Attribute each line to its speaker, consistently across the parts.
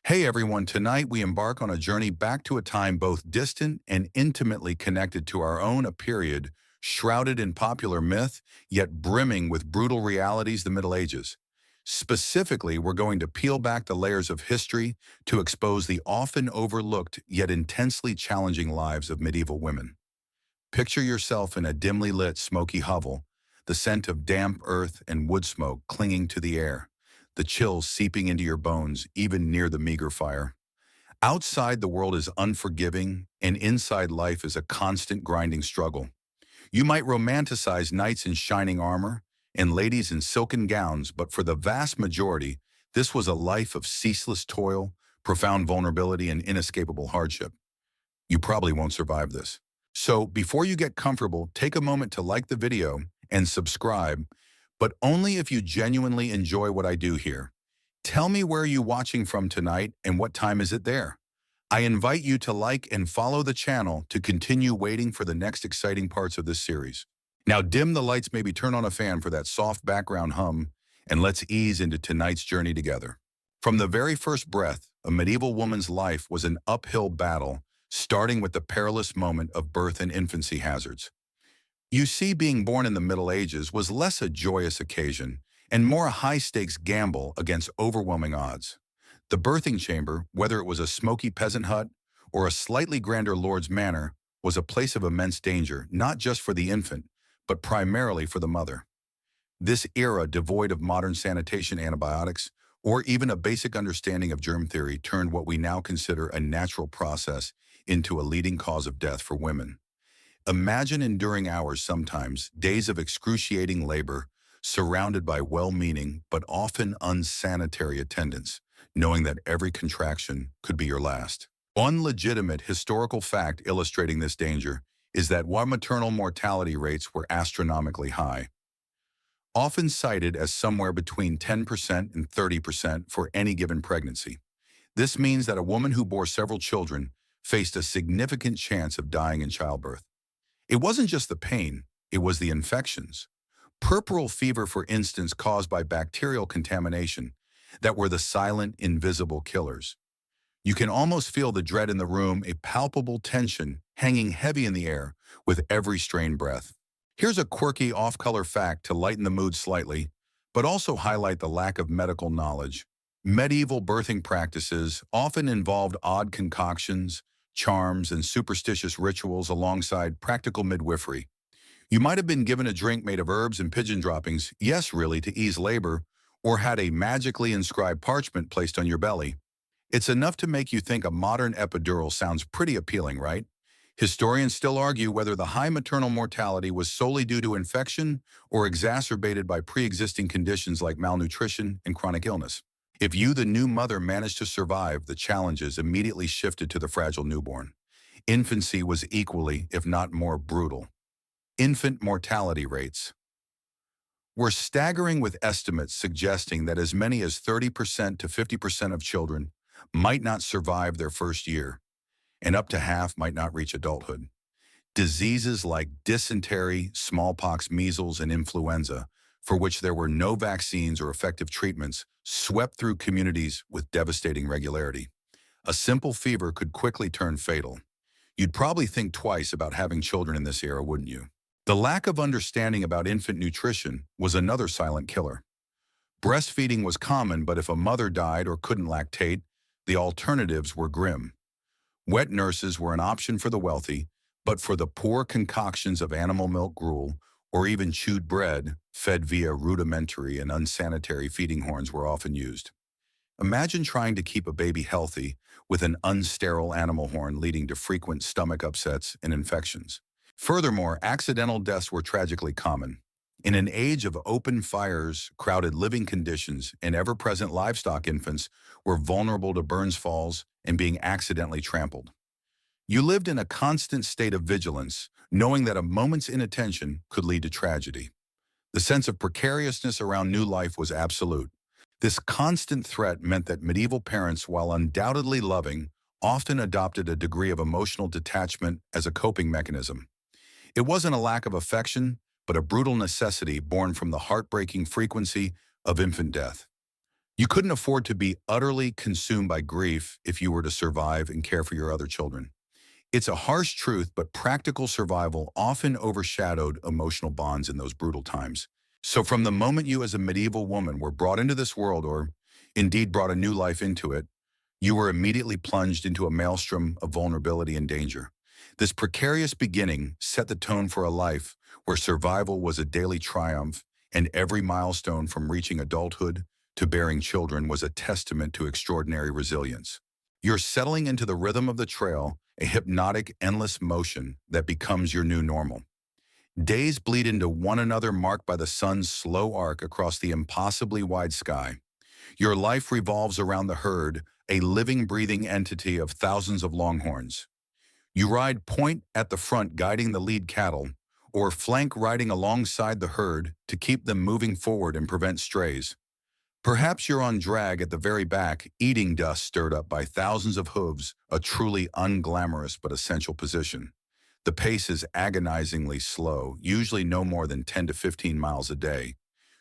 Speaker 1: Hey everyone, tonight we embark on a journey back to a time both distant and intimately connected to our own, a period shrouded in popular myth, yet brimming with brutal realities, the Middle Ages. Specifically, we're going to peel back the layers of history to expose the often overlooked yet intensely challenging lives of medieval women. Picture yourself in a dimly lit, smoky hovel, the scent of damp earth and wood smoke clinging to the air, the chills seeping into your bones even near the meager fire. Outside, the world is unforgiving, and inside, life is a constant grinding struggle. You might romanticize knights in shining armor and ladies in silken gowns, but for the vast majority, this was a life of ceaseless toil, profound vulnerability, and inescapable hardship. You probably won't survive this. So before you get comfortable, take a moment to like the video and subscribe, but only if you genuinely enjoy what I do here. Tell me where you watching from tonight and what time is it there. I invite you to like and follow the channel to continue waiting for the next exciting parts of this series. Now dim the lights, maybe turn on a fan for that soft background hum, and let's ease into tonight's journey together. From the very first breath, a medieval woman's life was an uphill battle, starting with the perilous moment of birth and infancy hazards. You see, being born in the Middle Ages was less a joyous occasion and more a high-stakes gamble against overwhelming odds. The birthing chamber, whether it was a smoky peasant hut or a slightly grander lord's manor, was a place of immense danger, not just for the infant, but primarily for the mother. This era, devoid of modern sanitation, antibiotics, or even a basic understanding of germ theory, turned what we now consider a natural process into a leading cause of death for women. Imagine enduring hours, sometimes days of excruciating labor, surrounded by well-meaning but often unsanitary attendants, knowing that every contraction could be your last. One legitimate historical fact illustrating this danger is that while maternal mortality rates were astronomically high, often cited as somewhere between 10% and 30% for any given pregnancy. This means that a woman who bore several children faced a significant chance of dying in childbirth. It wasn't just the pain, it was the infections. Puerperal fever, for instance, caused by bacterial contamination, that were the silent, invisible killers. You can almost feel the dread in the room, a palpable tension hanging heavy in the air with every strained breath. Here's a quirky off-color fact to lighten the mood slightly, but also highlight the lack of medical knowledge. Medieval birthing practices often involved odd concoctions, charms, and superstitious rituals alongside practical midwifery. You might have been given a drink made of herbs and pigeon droppings, yes, really, to ease labor, or had a magically inscribed parchment placed on your belly. It's enough to make you think a modern epidural sounds pretty appealing, right? Historians still argue whether the high maternal mortality was solely due to infection or exacerbated by pre-existing conditions like malnutrition and chronic illness. If you, the new mother, managed to survive, the challenges immediately shifted to the fragile newborn. Infancy was equally, if not more, brutal. Infant mortality rates were staggering, with estimates suggesting that as many as 30% to 50% of children might not survive their first year, and up to half might not reach adulthood. Diseases like dysentery, smallpox, measles, and influenza, for which there were no vaccines or effective treatments, swept through communities with devastating regularity. A simple fever could quickly turn fatal. You'd probably think twice about having children in this era, wouldn't you? The lack of understanding about infant nutrition was another silent killer. Breastfeeding was common, but if a mother died or couldn't lactate, the alternatives were grim. Wet nurses were an option for the wealthy, but for the poor, concoctions of animal milk gruel or even chewed bread, fed via rudimentary and unsanitary feeding horns, were often used. Imagine trying to keep a baby healthy with an unsterile animal horn, leading to frequent stomach upsets and infections. Furthermore, accidental deaths were tragically common. In an age of open fires, crowded living conditions, and ever-present livestock, infants were vulnerable to burns, falls, and being accidentally trampled. You lived in a constant state of vigilance, knowing that a moment's inattention could lead to tragedy. The sense of precariousness around new life was absolute. This constant threat meant that medieval parents, while undoubtedly loving, often adopted a degree of emotional detachment as a coping mechanism. It wasn't a lack of affection, but a brutal necessity born from the heartbreaking frequency of infant death. You couldn't afford to be utterly consumed by grief if you were to survive and care for your other children. It's a harsh truth, but practical survival often overshadowed emotional bonds in those brutal times. So from the moment you as a medieval woman were brought into this world, or indeed brought a new life into it, you were immediately plunged into a maelstrom of vulnerability and danger. This precarious beginning set the tone for a life where survival was a daily triumph, and every milestone from reaching adulthood to bearing children was a testament to extraordinary resilience. You're settling into the rhythm of the trail, a hypnotic, endless motion that becomes your new normal. Days bleed into one another, marked by the sun's slow arc across the impossibly wide sky. Your life revolves around the herd, a living, breathing entity of thousands of longhorns. You ride point at the front, guiding the lead cattle, or flank riding alongside the herd to keep them moving forward and prevent strays. Perhaps you're on drag at the very back, eating dust stirred up by thousands of hooves, a truly unglamorous but essential position. The pace is agonizingly slow, usually no more than 10 to 15 miles a day.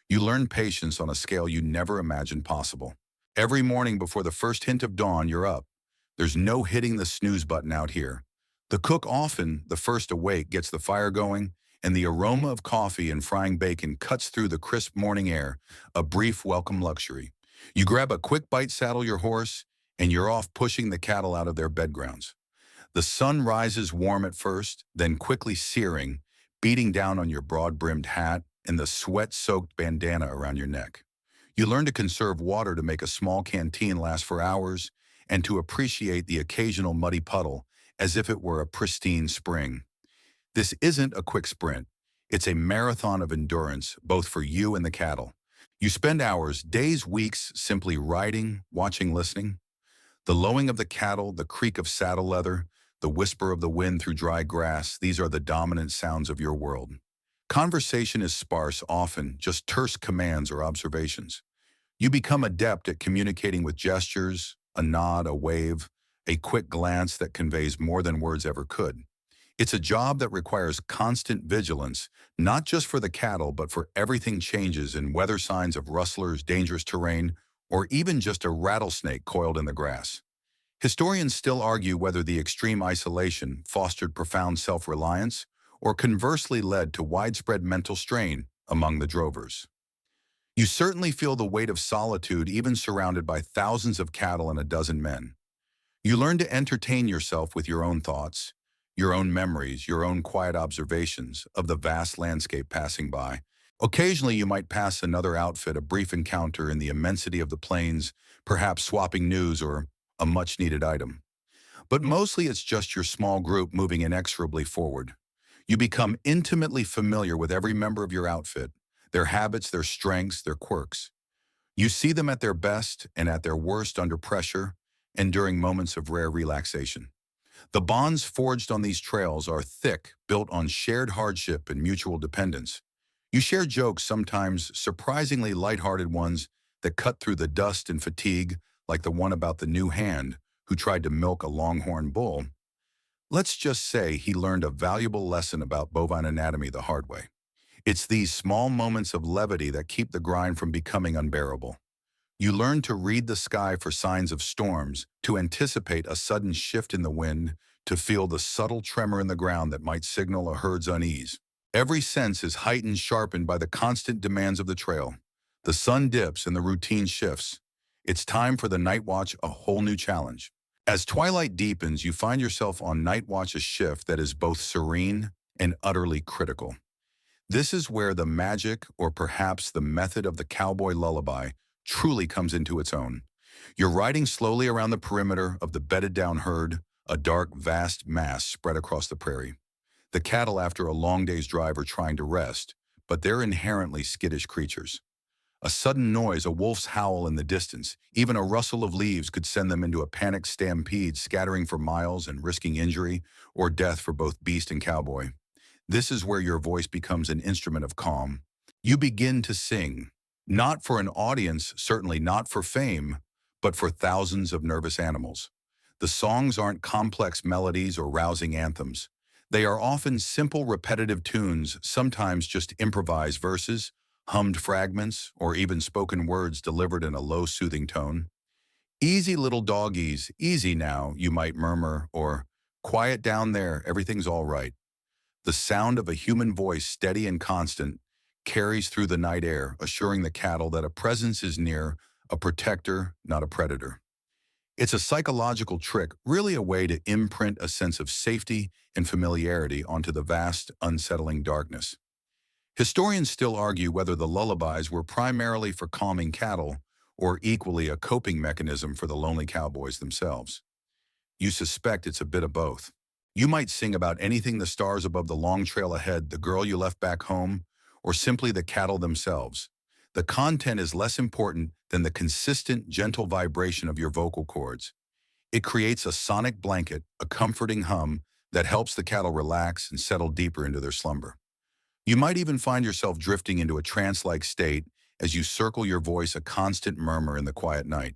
Speaker 1: You learn patience on a scale you never imagined possible. Every morning before the first hint of dawn, you're up. There's no hitting the snooze button out here. The cook, often the first awake, gets the fire going, and the aroma of coffee and frying bacon cuts through the crisp morning air, a brief welcome luxury. You grab a quick bite, saddle your horse, and you're off, pushing the cattle out of their bed grounds. The sun rises warm at first, then quickly searing, beating down on your broad-brimmed hat and the sweat-soaked bandana around your neck. You learn to conserve water, to make a small canteen last for hours, and to appreciate the occasional muddy puddle as if it were a pristine spring. This isn't a quick sprint. It's a marathon of endurance, both for you and the cattle. You spend hours, days, weeks simply riding, watching, listening. The lowing of the cattle, the creak of saddle leather, the whisper of the wind through dry grass, these are the dominant sounds of your world. Conversation is sparse, often just terse commands or observations. You become adept at communicating with gestures, a nod, a wave, a quick glance that conveys more than words ever could. It's a job that requires constant vigilance, not just for the cattle, but for everything changes in weather signs of rustlers, dangerous terrain, or even just a rattlesnake coiled in the grass. Historians still argue whether the extreme isolation fostered profound self-reliance or conversely led to widespread mental strain among the drovers. You certainly feel the weight of solitude, even surrounded by thousands of cattle and a dozen men. You learn to entertain yourself with your own thoughts, your own memories, your own quiet observations of the vast landscape passing by. Occasionally you might pass another outfit, a brief encounter in the immensity of the plains, perhaps swapping news or a much-needed item. But mostly it's just your small group moving inexorably forward. You become intimately familiar with every member of your outfit, their habits, their strengths, their quirks. You see them at their best and at their worst, under pressure and during moments of rare relaxation. The bonds forged on these trails are thick, built on shared hardship and mutual dependence. You share jokes, sometimes surprisingly lighthearted ones that cut through the dust and fatigue, like the one about the new hand who tried to milk a longhorn bull. Let's just say he learned a valuable lesson about bovine anatomy the hard way. It's these small moments of levity that keep the grind from becoming unbearable. You learn to read the sky for signs of storms, to anticipate a sudden shift in the wind, to feel the subtle tremor in the ground that might signal a herd's unease. Every sense is heightened, sharpened by the constant demands of the trail. The sun dips and the routine shifts. It's time for the night watch, a whole new challenge. As twilight deepens, you find yourself on night watch, a shift that is both serene and utterly critical. This is where the magic, or perhaps the method of the cowboy lullaby, truly comes into its own. You're riding slowly around the perimeter of the bedded-down herd, a dark, vast mass spread across the prairie. The cattle, after a long day's drive, are trying to rest, but they're inherently skittish creatures. A sudden noise, a wolf's howl in the distance, even a rustle of leaves could send them into a panicked stampede, scattering for miles and risking injury or death for both beast and cowboy. This is where your voice becomes an instrument of calm. You begin to sing, not for an audience, certainly not for fame, but for thousands of nervous animals. The songs aren't complex melodies or rousing anthems. They are often simple, repetitive tunes, sometimes just improvised verses, hummed fragments, or even spoken words delivered in a low, soothing tone. Easy little doggies, easy now, you might murmur, or quiet down there, everything's all right. The sound of a human voice, steady and constant, carries through the night air, assuring the cattle that a presence is near, a protector, not a predator. It's a psychological trick, really a way to imprint a sense of safety and familiarity onto the vast, unsettling darkness. Historians still argue whether the lullabies were primarily for calming cattle or equally a coping mechanism for the lonely cowboys themselves. You suspect it's a bit of both. You might sing about anything, the stars above the long trail ahead, the girl you left back home, or simply the cattle themselves. The content is less important than the consistent, gentle vibration of your vocal cords. It creates a sonic blanket, a comforting hum that helps the cattle relax and settle deeper into their slumber. You might even find yourself drifting into a trance-like state as you circle your voice, a constant murmur in the quiet night.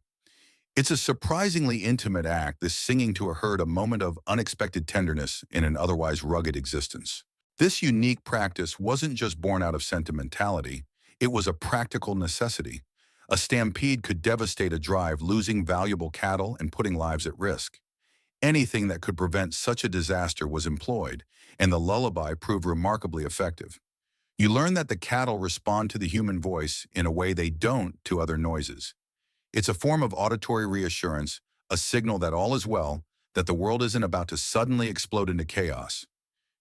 Speaker 1: It's a surprisingly intimate act, this singing to a herd, a moment of unexpected tenderness in an otherwise rugged existence. This unique practice wasn't just born out of sentimentality, it was a practical necessity. A stampede could devastate a drive, losing valuable cattle and putting lives at risk. Anything that could prevent such a disaster was employed, and the lullaby proved remarkably effective. You learn that the cattle respond to the human voice in a way they don't to other noises. It's a form of auditory reassurance, a signal that all is well, that the world isn't about to suddenly explode into chaos.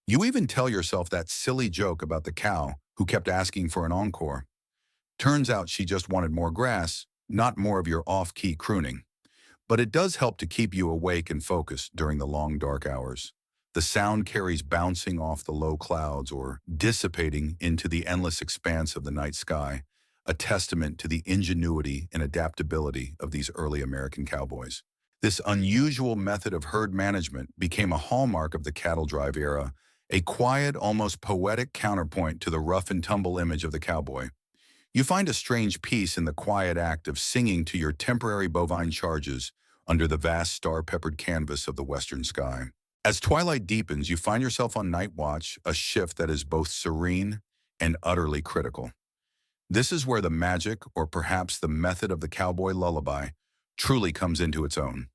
Speaker 1: You even tell yourself that silly joke about the cow who kept asking for an encore. Turns out she just wanted more grass, not more of your off-key crooning. But it does help to keep you awake and focused during the long dark hours. The sound carries bouncing off the low clouds or dissipating into the endless expanse of the night sky, a testament to the ingenuity and adaptability of these early American cowboys. This unusual method of herd management became a hallmark of the cattle drive era, a quiet, almost poetic counterpoint to the rough and tumble image of the cowboy. You find a strange peace in the quiet act of singing to your temporary bovine charges under the vast star-peppered canvas of the western sky. As twilight deepens, you find yourself on night watch, a shift that is both serene and utterly critical. This is where the magic, or perhaps the method of the cowboy lullaby, truly comes into its own.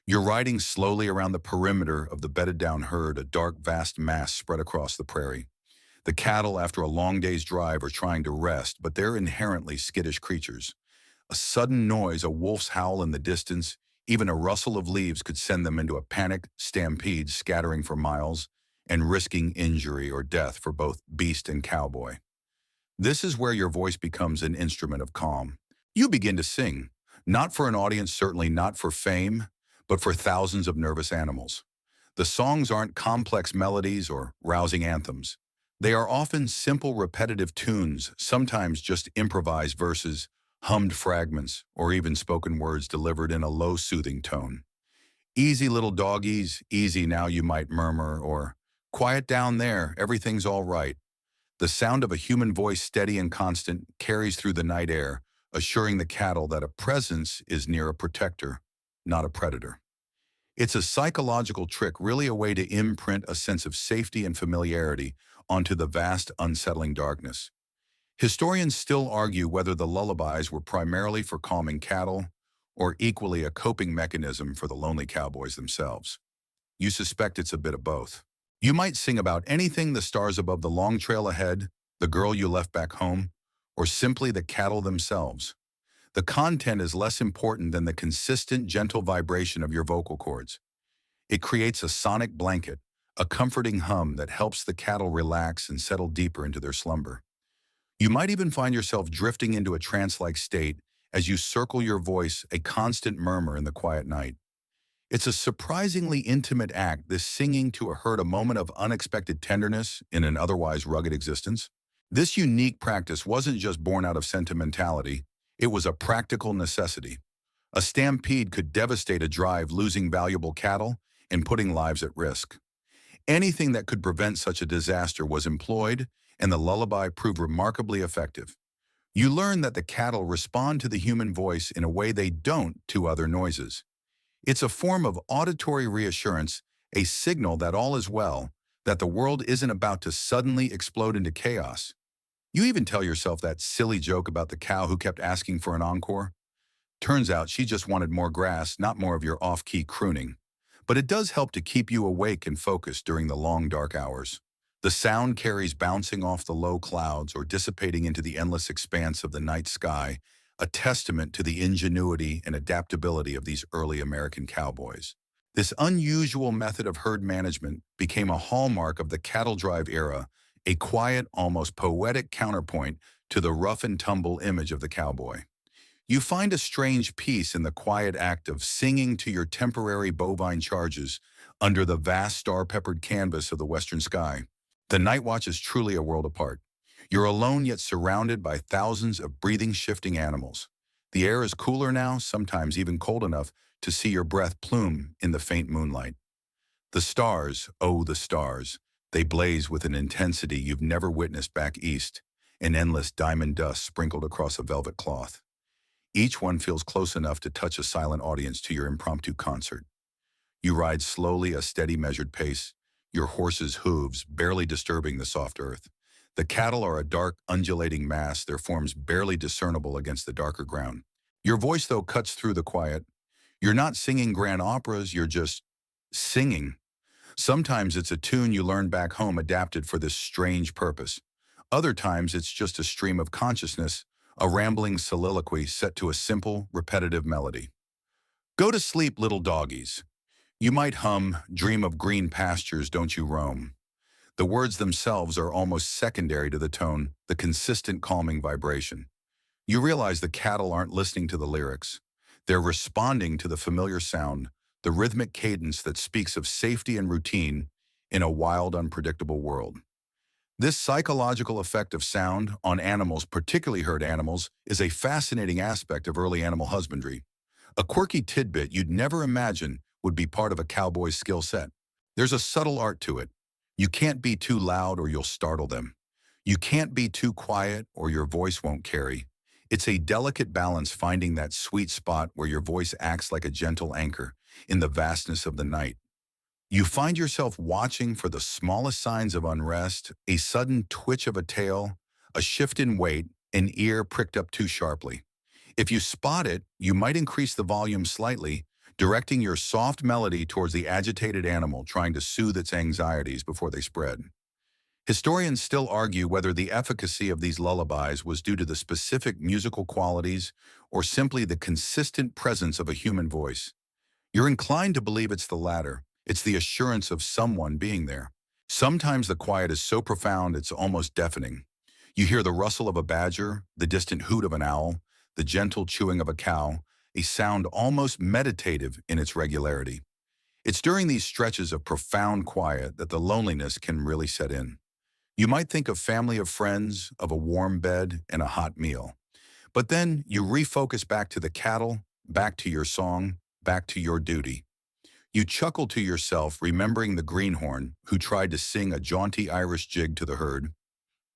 Speaker 1: You're riding slowly around the perimeter of the bedded-down herd, a dark, vast mass spread across the prairie. The cattle, after a long day's drive, are trying to rest, but they're inherently skittish creatures. A sudden noise, a wolf's howl in the distance, even a rustle of leaves could send them into a panicked stampede, scattering for miles and risking injury or death for both beast and cowboy. This is where your voice becomes an instrument of calm. You begin to sing, not for an audience, certainly not for fame, but for thousands of nervous animals. The songs aren't complex melodies or rousing anthems. They are often simple, repetitive tunes, sometimes just improvised verses, hummed fragments, or even spoken words delivered in a low, soothing tone. Easy little doggies, easy now, you might murmur, or quiet down there, everything's all right. The sound of a human voice, steady and constant, carries through the night air, assuring the cattle that a presence is near, a protector, not a predator. It's a psychological trick, really a way to imprint a sense of safety and familiarity onto the vast, unsettling darkness. Historians still argue whether the lullabies were primarily for calming cattle or equally a coping mechanism for the lonely cowboys themselves. You suspect it's a bit of both. You might sing about anything, the stars above the long trail ahead, the girl you left back home, or simply the cattle themselves. The content is less important than the consistent, gentle vibration of your vocal cords. It creates a sonic blanket, a comforting hum that helps the cattle relax and settle deeper into their slumber. You might even find yourself drifting into a trance-like state as you circle your voice, a constant murmur in the quiet night. It's a surprisingly intimate act, this singing to a herd, a moment of unexpected tenderness in an otherwise rugged existence. This unique practice wasn't just born out of sentimentality, it was a practical necessity. A stampede could devastate a drive, losing valuable cattle and putting lives at risk. Anything that could prevent such a disaster was employed, and the lullaby proved remarkably effective. You learn that the cattle respond to the human voice in a way they don't to other noises. It's a form of auditory reassurance, a signal that all is well, that the world isn't about to suddenly explode into chaos. You even tell yourself that silly joke about the cow who kept asking for an encore. Turns out she just wanted more grass, not more of your off-key crooning. But it does help to keep you awake and focused during the long dark hours. The sound carries bouncing off the low clouds or dissipating into the endless expanse of the night sky, a testament to the ingenuity and adaptability of these early American cowboys. This unusual method of herd management became a hallmark of the cattle drive era, a quiet, almost poetic counterpoint to the rough and tumble image of the cowboy. You find a strange peace in the quiet act of singing to your temporary bovine charges under the vast star-peppered canvas of the western sky. The night watch is truly a world apart. You're alone yet surrounded by thousands of breathing, shifting animals. The air is cooler now, sometimes even cold enough to see your breath plume in the faint moonlight. The stars, oh the stars, they blaze with an intensity you've never witnessed back east, an endless diamond dust sprinkled across a velvet cloth. Each one feels close enough to touch a silent audience to your impromptu concert. You ride slowly, a steady measured pace, your horse's hooves barely disturbing the soft earth. The cattle are a dark, undulating mass, their forms barely discernible against the darker ground. Your voice, though, cuts through the quiet. You're not singing grand operas, you're just singing. Sometimes it's a tune you learned back home adapted for this strange purpose. Other times it's just a stream of consciousness, a rambling soliloquy set to a simple, repetitive melody. Go to sleep, little doggies. You might hum, dream of green pastures, don't you roam. The words themselves are almost secondary to the tone, the consistent calming vibration. You realize the cattle aren't listening to the lyrics. They're responding to the familiar sound, the rhythmic cadence that speaks of safety and routine in a wild, unpredictable world. This psychological effect of sound on animals, particularly herd animals, is a fascinating aspect of early animal husbandry. A quirky tidbit you'd never imagine would be part of a cowboy's skill set. There's a subtle art to it. You can't be too loud or you'll startle them. You can't be too quiet or your voice won't carry. It's a delicate balance, finding that sweet spot where your voice acts like a gentle anchor in the vastness of the night. You find yourself watching for the smallest signs of unrest, a sudden twitch of a tail, a shift in weight, an ear pricked up too sharply. If you spot it, you might increase the volume slightly, directing your soft melody towards the agitated animal, trying to soothe its anxieties before they spread. Historians still argue whether the efficacy of these lullabies was due to the specific musical qualities or simply the consistent presence of a human voice. You're inclined to believe it's the latter. It's the assurance of someone being there. Sometimes the quiet is so profound it's almost deafening. You hear the rustle of a badger, the distant hoot of an owl, the gentle chewing of a cow, a sound almost meditative in its regularity. It's during these stretches of profound quiet that the loneliness can really set in. You might think of family, of friends, of a warm bed and a hot meal. But then you refocus back to the cattle, back to your song, back to your duty. You chuckle to yourself, remembering the greenhorn who tried to sing a jaunty Irish jig to the herd.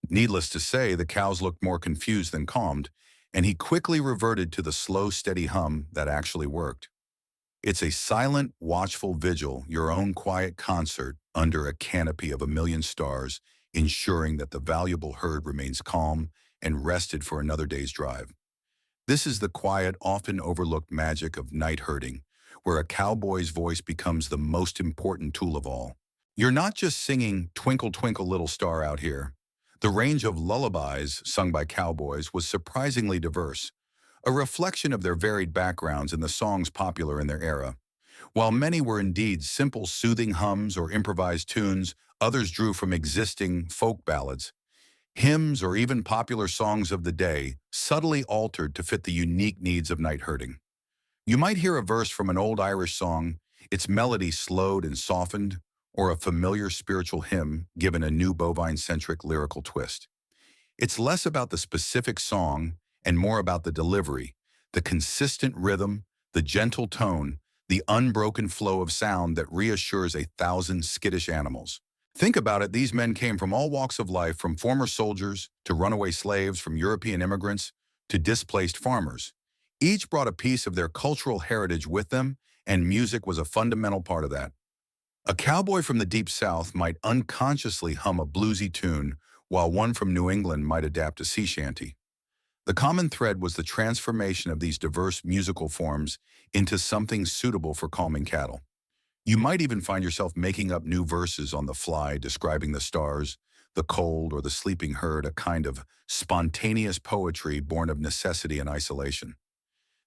Speaker 1: Needless to say, the cows looked more confused than calmed, and he quickly reverted to the slow, steady hum that actually worked. It's a silent, watchful vigil, your own quiet concert under a canopy of a million stars, ensuring that the valuable herd remains calm and rested for another day's drive. This is the quiet, often overlooked magic of night herding, where a cowboy's voice becomes the most important tool of all. You're not just singing "Twinkle, Twinkle, Little Star" out here. The range of lullabies sung by cowboys was surprisingly diverse, a reflection of their varied backgrounds and the songs popular in their era. While many were indeed simple, soothing hums or improvised tunes, others drew from existing folk ballads, hymns, or even popular songs of the day, subtly altered to fit the unique needs of night herding. You might hear a verse from an old Irish song, its melody slowed and softened, or a familiar spiritual hymn given a new bovine-centric lyrical twist. It's less about the specific song and more about the delivery, the consistent rhythm, the gentle tone, the unbroken flow of sound that reassures 1,000 skittish animals. Think about it, these men came from all walks of life, from former soldiers to runaway slaves, from European immigrants to displaced farmers. Each brought a piece of their cultural heritage with them, and music was a fundamental part of that. A cowboy from the Deep South might unconsciously hum a bluesy tune, while one from New England might adapt to sea shanty. The common thread was the transformation of these diverse musical forms into something suitable for calming cattle. You might even find yourself making up new verses on the fly, describing the stars, the cold, or the sleeping herd, a kind of spontaneous poetry born of necessity and isolation.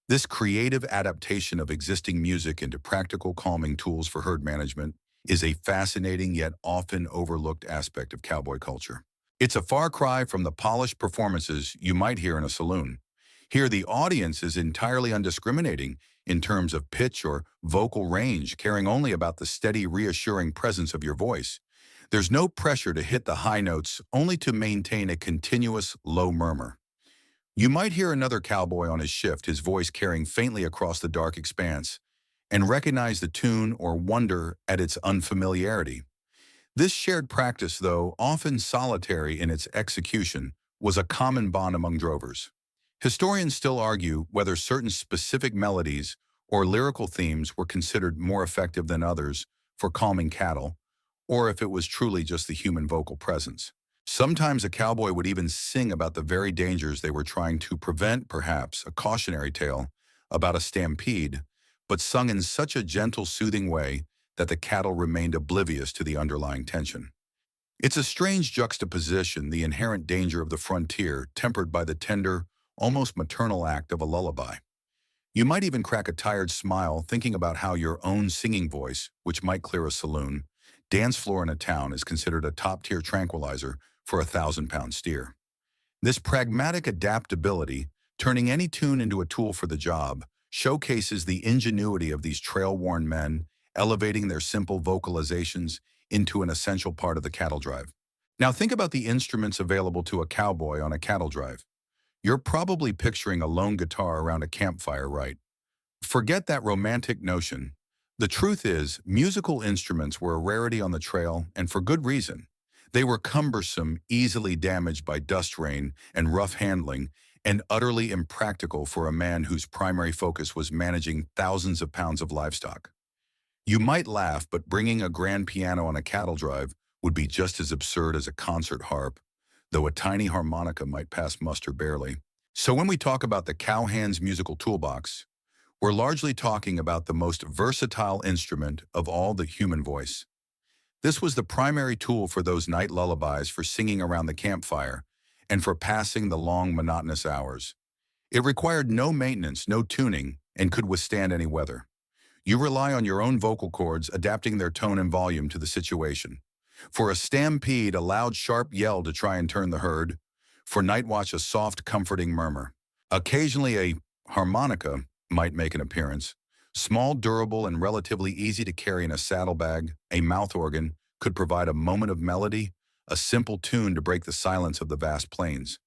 Speaker 1: This creative adaptation of existing music into practical calming tools for herd management is a fascinating yet often overlooked aspect of cowboy culture. It's a far cry from the polished performances you might hear in a saloon. Here, the audience is entirely undiscriminating in terms of pitch or vocal range, caring only about the steady, reassuring presence of your voice. There's no pressure to hit the high notes, only to maintain a continuous, low murmur. You might hear another cowboy on his shift, his voice carrying faintly across the dark expanse, and recognize the tune or wonder at its unfamiliarity. This shared practice, though often solitary in its execution, was a common bond among drovers. Historians still argue whether certain specific melodies or lyrical themes were considered more effective than others for calming cattle, or if it was truly just the human vocal presence. Sometimes a cowboy would even sing about the very dangers they were trying to prevent, perhaps a cautionary tale about a stampede, but sung in such a gentle, soothing way that the cattle remained oblivious to the underlying tension. It's a strange juxtaposition, the inherent danger of the frontier, tempered by the tender, almost maternal act of a lullaby. You might even crack a tired smile thinking about how your own singing voice, which might clear a saloon, dance floor in a town, is considered a top-tier tranquilizer for a 1,000-pound steer. This pragmatic adaptability, turning any tune into a tool for the job, showcases the ingenuity of these trail-worn men, elevating their simple vocalizations into an essential part of the cattle drive. Now think about the instruments available to a cowboy on a cattle drive. You're probably picturing a lone guitar around a campfire, right? Forget that romantic notion. The truth is, musical instruments were a rarity on the trail, and for good reason. They were cumbersome, easily damaged by dust rain and rough handling, and utterly impractical for a man whose primary focus was managing thousands of pounds of livestock. You might laugh, but bringing a grand piano on a cattle drive would be just as absurd as a concert harp, though a tiny harmonica might pass muster barely. So when we talk about the cowhand's musical toolbox, we're largely talking about the most versatile instrument of all, the human voice. This was the primary tool for those night lullabies, for singing around the campfire, and for passing the long, monotonous hours. It required no maintenance, no tuning, and could withstand any weather. You rely on your own vocal cords adapting their tone and volume to the situation. For a stampede, a loud, sharp yell to try and turn the herd. For night watch, a soft, comforting murmur. Occasionally, a harmonica might make an appearance. Small, durable, and relatively easy to carry in a saddlebag, a mouth organ could provide a moment of melody, a simple tune to break the silence of the vast plains.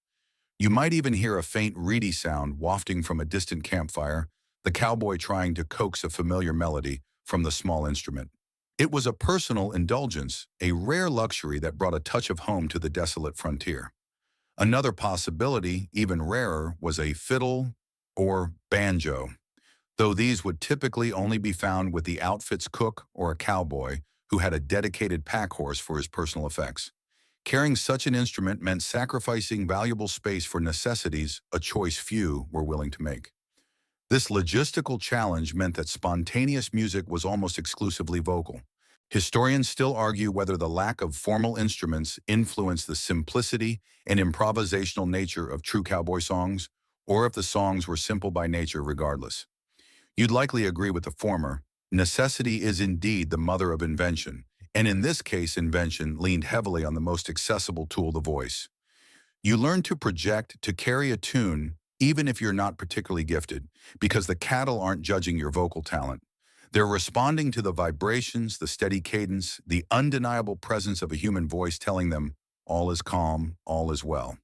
Speaker 1: You might even hear a faint, reedy sound wafting from a distant campfire, the cowboy trying to coax a familiar melody from the small instrument. It was a personal indulgence, a rare luxury that brought a touch of home to the desolate frontier. Another possibility, even rarer, was a fiddle or banjo, though these would typically only be found with the outfit's cook or a cowboy who had a dedicated pack horse for his personal effects. Carrying such an instrument meant sacrificing valuable space for necessities a choice few were willing to make. This logistical challenge meant that spontaneous music was almost exclusively vocal. Historians still argue whether the lack of formal instruments influenced the simplicity and improvisational nature of true cowboy songs, or if the songs were simple by nature regardless. You'd likely agree with the former. Necessity is indeed the mother of invention, and in this case, invention leaned heavily on the most accessible tool, the voice. You learn to project, to carry a tune, even if you're not particularly gifted, because the cattle aren't judging your vocal talent. They're responding to the vibrations, the steady cadence, the undeniable presence of a human voice telling them, all is calm, all is well.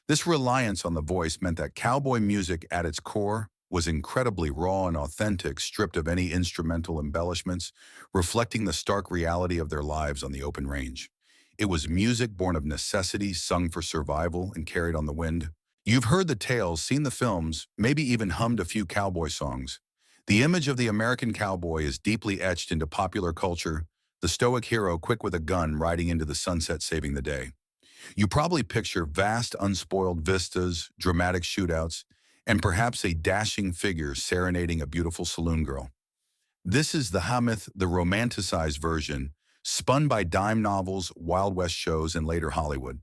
Speaker 1: This reliance on the voice meant that cowboy music at its core was incredibly raw and authentic, stripped of any instrumental embellishments, reflecting the stark reality of their lives on the open range. It was music born of necessity, sung for survival, and carried on the wind. You've heard the tales, seen the films, maybe even hummed a few cowboy songs. The image of the American cowboy is deeply etched into popular culture, the stoic hero quick with a gun riding into the sunset saving the day. You probably picture vast, unspoiled vistas, dramatic shootouts, and perhaps a dashing figure serenading a beautiful saloon girl. This is the Hamith, the romanticized version, spun by dime novels, Wild West shows, and later Hollywood.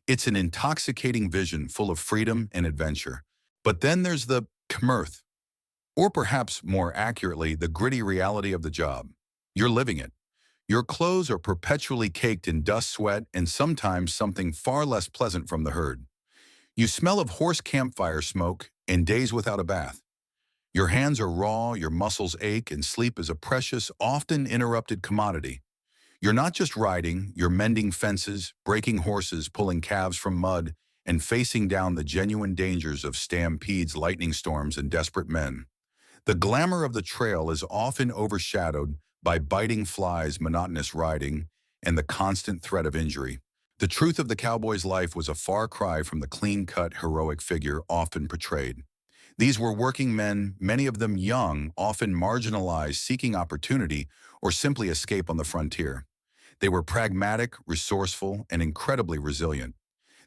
Speaker 1: It's an intoxicating vision full of freedom and adventure. But then there's the Kmirth, or perhaps more accurately, the gritty reality of the job. You're living it. Your clothes are perpetually caked in dust, sweat, and sometimes something far less pleasant from the herd. You smell of horse campfire smoke and days without a bath. Your hands are raw, your muscles ache, and sleep is a precious, often interrupted commodity. You're not just riding, you're mending fences, breaking horses, pulling calves from mud, and facing down the genuine dangers of stampedes, lightning storms, and desperate men. The glamour of the trail is often overshadowed by biting flies, monotonous riding, and the constant threat of injury. The truth of the cowboy's life was a far cry from the clean-cut, heroic figure often portrayed. These were working men, many of them young, often marginalized, seeking opportunity or simply escape on the frontier. They were pragmatic, resourceful, and incredibly resilient.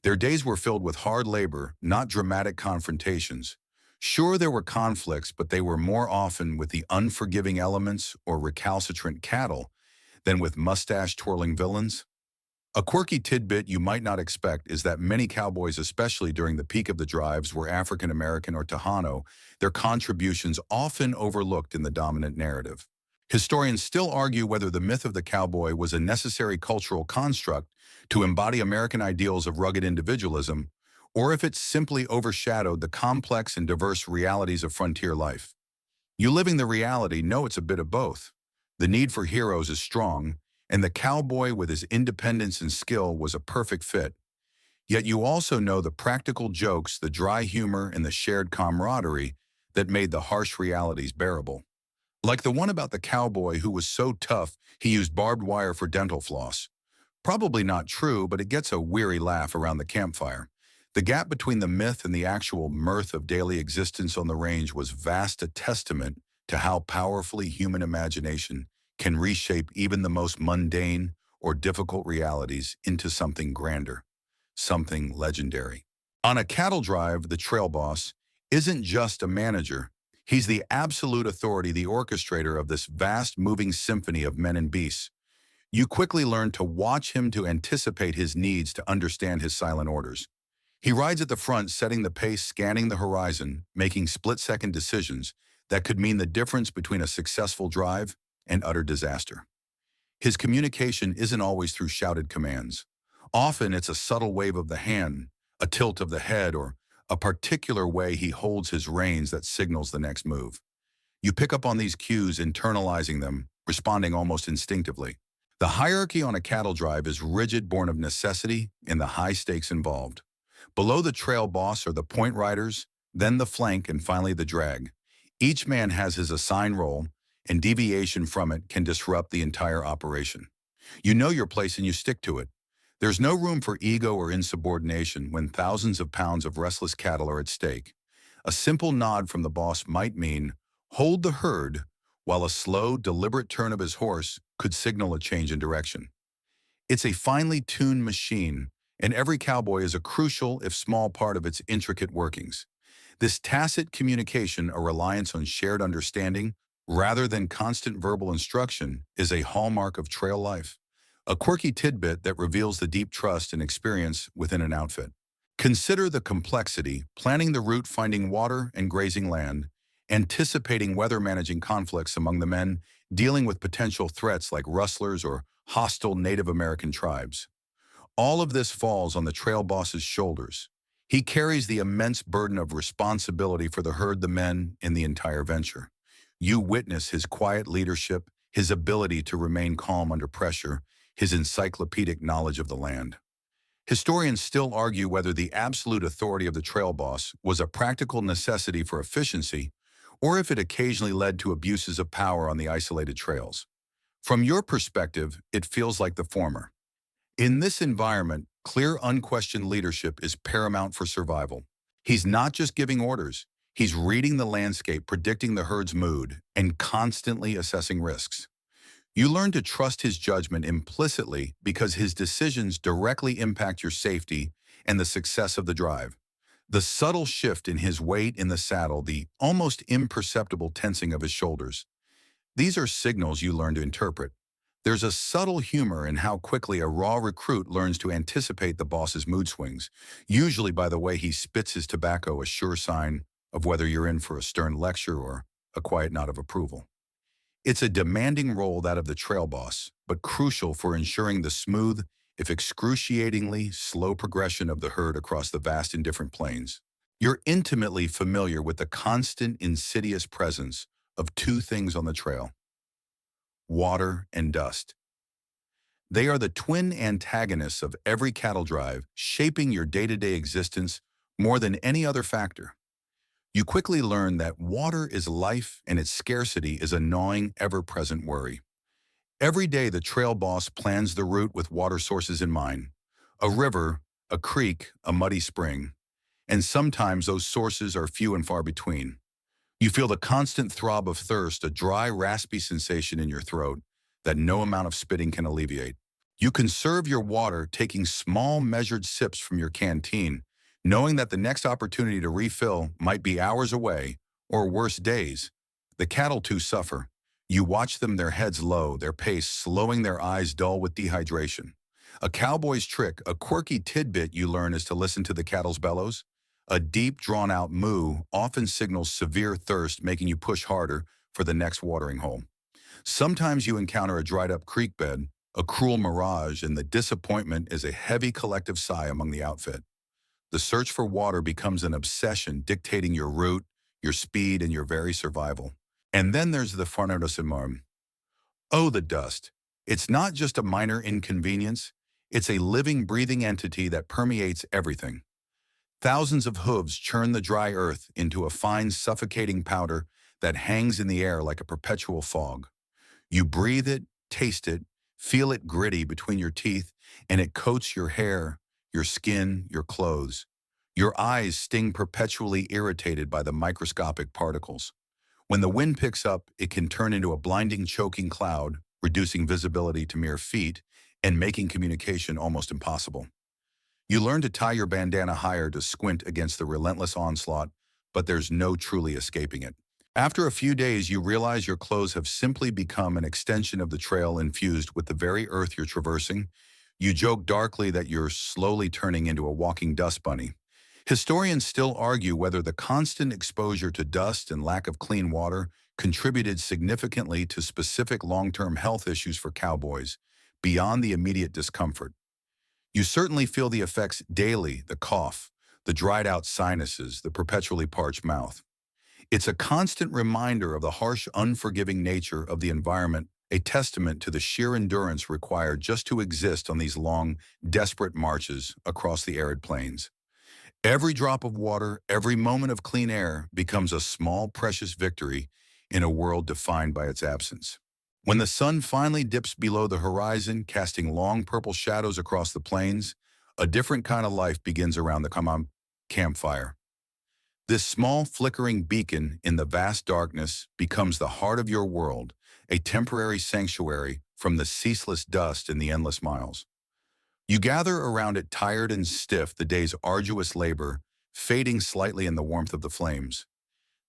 Speaker 1: Their days were filled with hard labor, not dramatic confrontations. Sure, there were conflicts, but they were more often with the unforgiving elements or recalcitrant cattle than with mustache-twirling villains. A quirky tidbit you might not expect is that many cowboys, especially during the peak of the drives, were African American or Tejano, their contributions often overlooked in the dominant narrative. Historians still argue whether the myth of the cowboy was a necessary cultural construct to embody American ideals of rugged individualism, or if it simply overshadowed the complex and diverse realities of frontier life. You living the reality know it's a bit of both. The need for heroes is strong, and the cowboy with his independence and skill was a perfect fit. Yet you also know the practical jokes, the dry humor, and the shared camaraderie that made the harsh realities bearable. Like the one about the cowboy who was so tough he used barbed wire for dental floss. Probably not true, but it gets a weary laugh around the campfire. The gap between the myth and the actual mirth of daily existence on the range was vast, a testament to how powerfully human imagination can reshape even the most mundane or difficult realities into something grander, something legendary. On a cattle drive, the trail boss isn't just a manager. He's the absolute authority, the orchestrator of this vast moving symphony of men and beasts. You quickly learn to watch him, to anticipate his needs, to understand his silent orders. He rides at the front, setting the pace, scanning the horizon, making split-second decisions that could mean the difference between a successful drive and utter disaster. His communication isn't always through shouted commands. Often it's a subtle wave of the hand, a tilt of the head, or a particular way he holds his reins that signals the next move. You pick up on these cues, internalizing them, responding almost instinctively. The hierarchy on a cattle drive is rigid, born of necessity and the high stakes involved. Below the trail boss are the point riders, then the flank, and finally the drag. Each man has his assigned role, and deviation from it can disrupt the entire operation. You know your place and you stick to it. There's no room for ego or insubordination when thousands of pounds of restless cattle are at stake. A simple nod from the boss might mean, hold the herd, while a slow, deliberate turn of his horse could signal a change in direction. It's a finely tuned machine, and every cowboy is a crucial, if small, part of its intricate workings. This tacit communication, a reliance on shared understanding rather than constant verbal instruction, is a hallmark of trail life. A quirky tidbit that reveals the deep trust and experience within an outfit. Consider the complexity: planning the route, finding water and grazing land, anticipating weather, managing conflicts among the men, dealing with potential threats like rustlers or hostile Native American tribes. All of this falls on the trail boss's shoulders. He carries the immense burden of responsibility for the herd, the men, and the entire venture. You witness his quiet leadership, his ability to remain calm under pressure, his encyclopedic knowledge of the land. Historians still argue whether the absolute authority of the trail boss was a practical necessity for efficiency, or if it occasionally led to abuses of power on the isolated trails. From your perspective, it feels like the former. In this environment, clear, unquestioned leadership is paramount for survival. He's not just giving orders, he's reading the landscape, predicting the herd's mood, and constantly assessing risks. You learn to trust his judgment implicitly because his decisions directly impact your safety and the success of the drive. The subtle shift in his weight in the saddle, the almost imperceptible tensing of his shoulders, these are signals you learn to interpret. There's a subtle humor in how quickly a raw recruit learns to anticipate the boss's mood swings, usually by the way he spits his tobacco, a sure sign of whether you're in for a stern lecture or a quiet nod of approval. It's a demanding role, that of the trail boss, but crucial for ensuring the smooth, if excruciatingly slow progression of the herd across the vast indifferent plains. You're intimately familiar with the constant, insidious presence of two things on the trail: water and dust. They are the twin antagonists of every cattle drive, shaping your day-to-day existence more than any other factor. You quickly learn that water is life and its scarcity is a gnawing, ever-present worry. Every day the trail boss plans the route with water sources in mind: a river, a creek, a muddy spring, and sometimes those sources are few and far between. You feel the constant throb of thirst, a dry, raspy sensation in your throat that no amount of spitting can alleviate. You conserve your water, taking small, measured sips from your canteen, knowing that the next opportunity to refill might be hours away, or worse, days. The cattle too suffer. You watch them, their heads low, their pace slowing, their eyes dull with dehydration. A cowboy's trick, a quirky tidbit you learn, is to listen to the cattle's bellows. A deep, drawn-out moo often signals severe thirst, making you push harder for the next watering hole. Sometimes you encounter a dried-up creek bed, a cruel mirage, and the disappointment is a heavy collective sigh among the outfit. The search for water becomes an obsession, dictating your route, your speed, and your very survival. And then there's the farnadosimum. Oh, the dust. It's not just a minor inconvenience. It's a living, breathing entity that permeates everything. Thousands of hooves churn the dry earth into a fine, suffocating powder that hangs in the air like a perpetual fog. You breathe it, taste it, feel it gritty between your teeth, and it coats your hair, your skin, your clothes. Your eyes sting, perpetually irritated by the microscopic particles. When the wind picks up, it can turn into a blinding, choking cloud, reducing visibility to mere feet and making communication almost impossible. You learn to tie your bandana higher to squint against the relentless onslaught, but there's no truly escaping it. After a few days, you realize your clothes have simply become an extension of the trail, infused with the very earth you're traversing. You joke darkly that you're slowly turning into a walking dust bunny. Historians still argue whether the constant exposure to dust and lack of clean water contributed significantly to specific long-term health issues for cowboys, beyond the immediate discomfort. You certainly feel the effects daily: the cough, the dried-out sinuses, the perpetually parched mouth. It's a constant reminder of the harsh, unforgiving nature of the environment, a testament to the sheer endurance required just to exist on these long, desperate marches across the arid plains. Every drop of water, every moment of clean air becomes a small, precious victory in a world defined by its absence. When the sun finally dips below the horizon, casting long purple shadows across the plains, a different kind of life begins around the campfire. This small, flickering beacon in the vast darkness becomes the heart of your world, a temporary sanctuary from the ceaseless dust and the endless miles. You gather around it, tired and stiff, the day's arduous labor fading slightly in the warmth of the flames.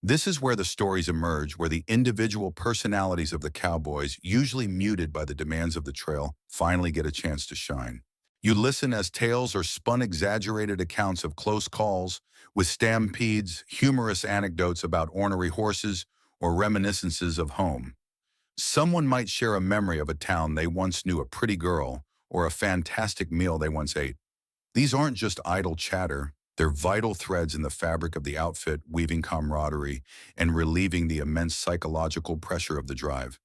Speaker 1: This is where the stories emerge, where the individual personalities of the cowboys, usually muted by the demands of the trail, finally get a chance to shine. You listen as tales are spun, exaggerated accounts of close calls, with stampedes, humorous anecdotes about ornery horses, or reminiscences of home. Someone might share a memory of a town they once knew, a pretty girl, or a fantastic meal they once ate. These aren't just idle chatter. They're vital threads in the fabric of the outfit, weaving camaraderie and relieving the immense psychological pressure of the drive.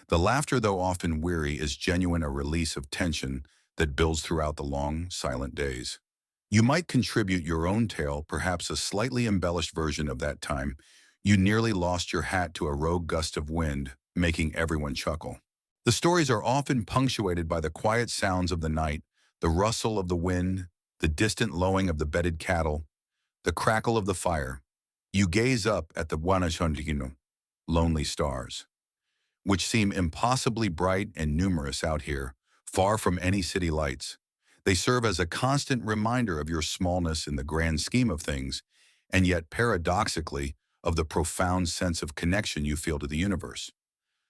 Speaker 1: The laughter, though often weary, is genuine, a release of tension that builds throughout the long, silent days. You might contribute your own tale, perhaps a slightly embellished version of that time you nearly lost your hat to a rogue gust of wind, making everyone chuckle. The stories are often punctuated by the quiet sounds of the night, the rustle of the wind, the distant lowing of the bedded cattle, the crackle of the fire. You gaze up at the Wanashundino, lonely stars. which seem impossibly bright and numerous out here, far from any city lights. They serve as a constant reminder of your smallness in the grand scheme of things, and yet paradoxically, of the profound sense of connection you feel to the universe.